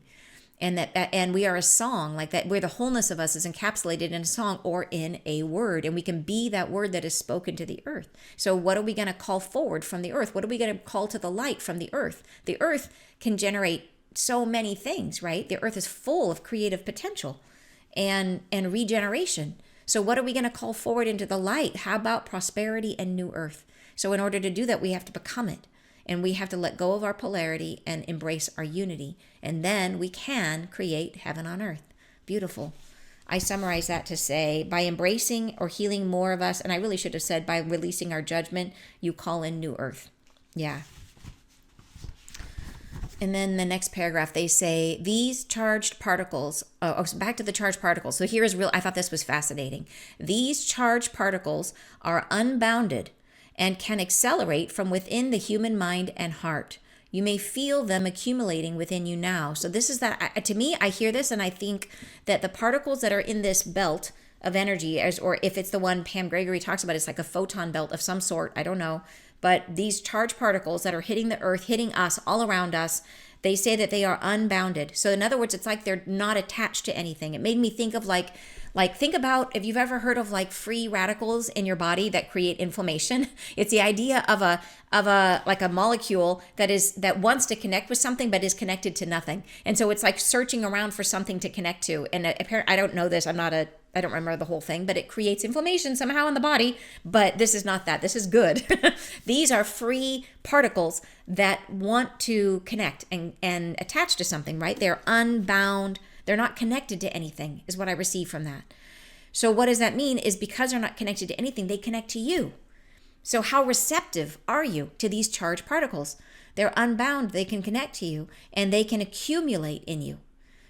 And we are a song like that, where the wholeness of us is encapsulated in a song or in a word. And we can be that word that is spoken to the earth. So what are we going to call forward from the earth? What are we going to call to the light from the earth? The earth can generate so many things, right? The earth is full of creative potential and regeneration. So what are we going to call forward into the light? How about prosperity and new earth? So in order to do that, we have to become it. And we have to let go of our polarity and embrace our unity. And then we can create heaven on earth. Beautiful. I summarize that to say, by embracing or healing more of us, and I really should have said by releasing our judgment, you call in new earth. Yeah. And then the next paragraph, they say, these charged particles, so back to the charged particles. So here is real, I thought this was fascinating. These charged particles are unbounded and can accelerate from within the human mind and heart. You may feel them accumulating within you now. So this is that, to me, I hear this and I think that the particles that are in this belt of energy, or if it's the one Pam Gregory talks about, it's like a photon belt of some sort, I don't know. But these charged particles that are hitting the earth, hitting us, all around us, they say that they are unbounded. So in other words, it's like they're not attached to anything. It made me think of like think about if you've ever heard of like free radicals in your body that create inflammation. It's the idea of a like a molecule that wants to connect with something but is connected to nothing. And so it's like searching around for something to connect to. And apparently, I don't know this. I don't remember the whole thing, but it creates inflammation somehow in the body. But this is not that. This is good. These are free particles that want to connect and attach to something, right? They're unbound. They're not connected to anything, is what I receive from that. So what does that mean? Is because they're not connected to anything, they connect to you. So how receptive are you to these charged particles? They're unbound. They can connect to you and they can accumulate in you.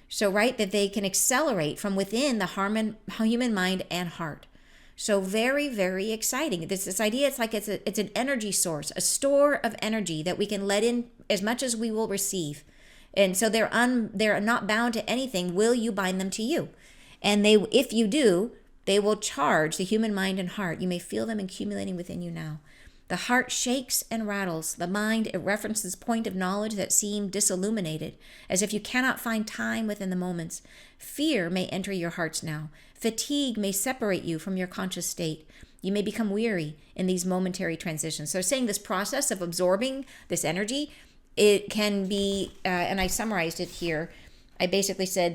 So, right, that they can accelerate from within the human mind and heart. So very, very exciting. This idea, it's like it's an energy source, a store of energy that we can let in as much as we will receive. And so they're not bound to anything. Will you bind them to you? And if you do, they will charge the human mind and heart. You may feel them accumulating within you now. The heart shakes and rattles. The mind, it references point of knowledge that seem disilluminated, as if you cannot find time within the moments. Fear may enter your hearts now. Fatigue may separate you from your conscious state. You may become weary in these momentary transitions. So saying this process of absorbing this energy, it can be, and I summarized it here. I basically said,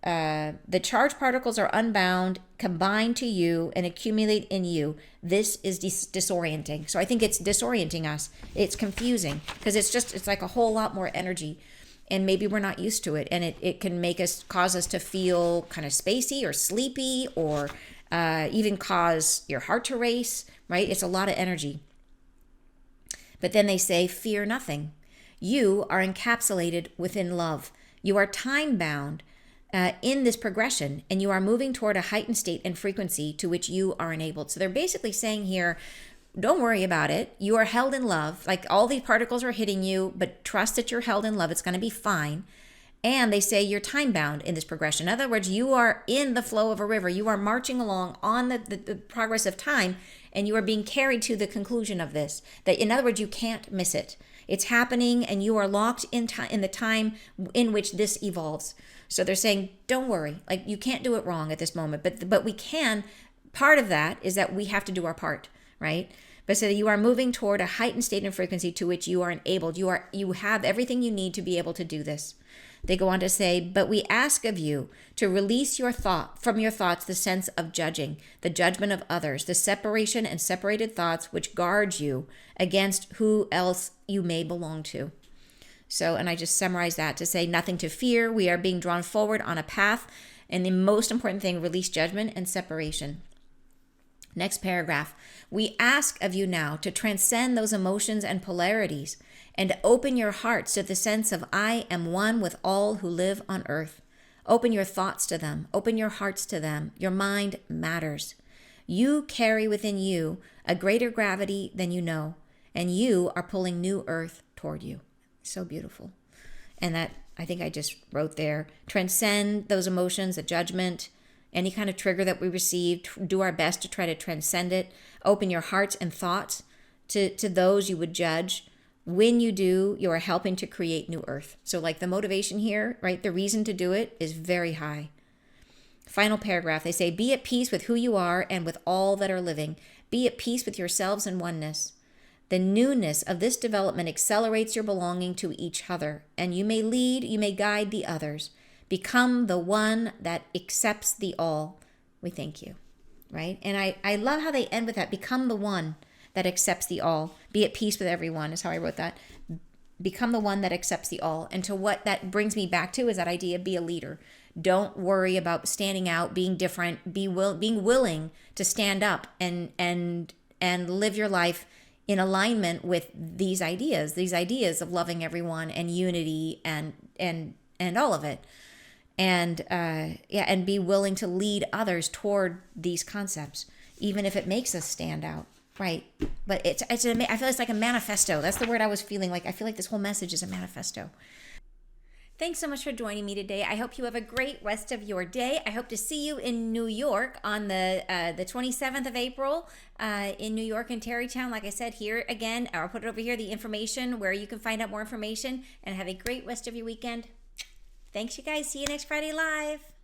the charged particles are unbound, combine to you, and accumulate in you. This is disorienting. So I think it's disorienting us. It's confusing because it's like a whole lot more energy. And maybe we're not used to it. And it can cause us to feel kind of spacey or sleepy, or even cause your heart to race, right? It's a lot of energy. But then they say, fear nothing. You are encapsulated within love. You are time bound in this progression, and you are moving toward a heightened state and frequency to which you are enabled. So they're basically saying here, don't worry about it. You are held in love. Like all these particles are hitting you, but trust that you're held in love. It's going to be fine. And they say you're time bound in this progression. In other words, you are in the flow of a river. You are marching along on the progress of time, and you are being carried to the conclusion of this. That, in other words, you can't miss it. It's happening, and you are locked in the time in which this evolves. So they're saying, don't worry. Like, you can't do it wrong at this moment, but we can. Part of that is that we have to do our part, right? But so that you are moving toward a heightened state and frequency to which you are enabled. You have everything you need to be able to do this. They go on to say, but we ask of you to release from your thoughts the sense of judging, the judgment of others, the separation and separated thoughts which guard you against who else you may belong to. So, and I just summarize that to say, nothing to fear. We are being drawn forward on a path And the most important thing, release judgment and separation. Next paragraph. We ask of you now to transcend those emotions and polarities and open your hearts to the sense of I am one with all who live on earth. Open your thoughts to them. Open your hearts to them. Your mind matters. You carry within you a greater gravity than you know, and you are pulling new earth toward you. So beautiful. And that, I think I just wrote there, transcend those emotions, the judgment, any kind of trigger that we receive, do our best to try to transcend it. Open your hearts and thoughts to those you would judge. When you do, you are helping to create new earth. So like the motivation here, right? The reason to do it is very high. Final paragraph, they say, be at peace with who you are and with all that are living. Be at peace with yourselves in oneness. The newness of this development accelerates your belonging to each other, and you may lead, you may guide the others. Become the one that accepts the all. We thank you, right? And I love how they end with that. Become the one that accepts the all. Be at peace with everyone is how I wrote that. Become the one that accepts the all. And to what that brings me back to is that idea, be a leader. Don't worry about standing out, being different, being willing to stand up and live your life in alignment with these ideas of loving everyone and unity and all of it. And be willing to lead others toward these concepts, even if it makes us stand out, right? But I feel it's like a manifesto. That's the word I was feeling like. I feel like this whole message is a manifesto. Thanks so much for joining me today. I hope you have a great rest of your day. I hope to see you in New York on the 27th of April in New York in Tarrytown. Like I said, here again, I'll put it over here, the information where you can find out more information, and have a great rest of your weekend. Thanks, you guys. See you next Friday live.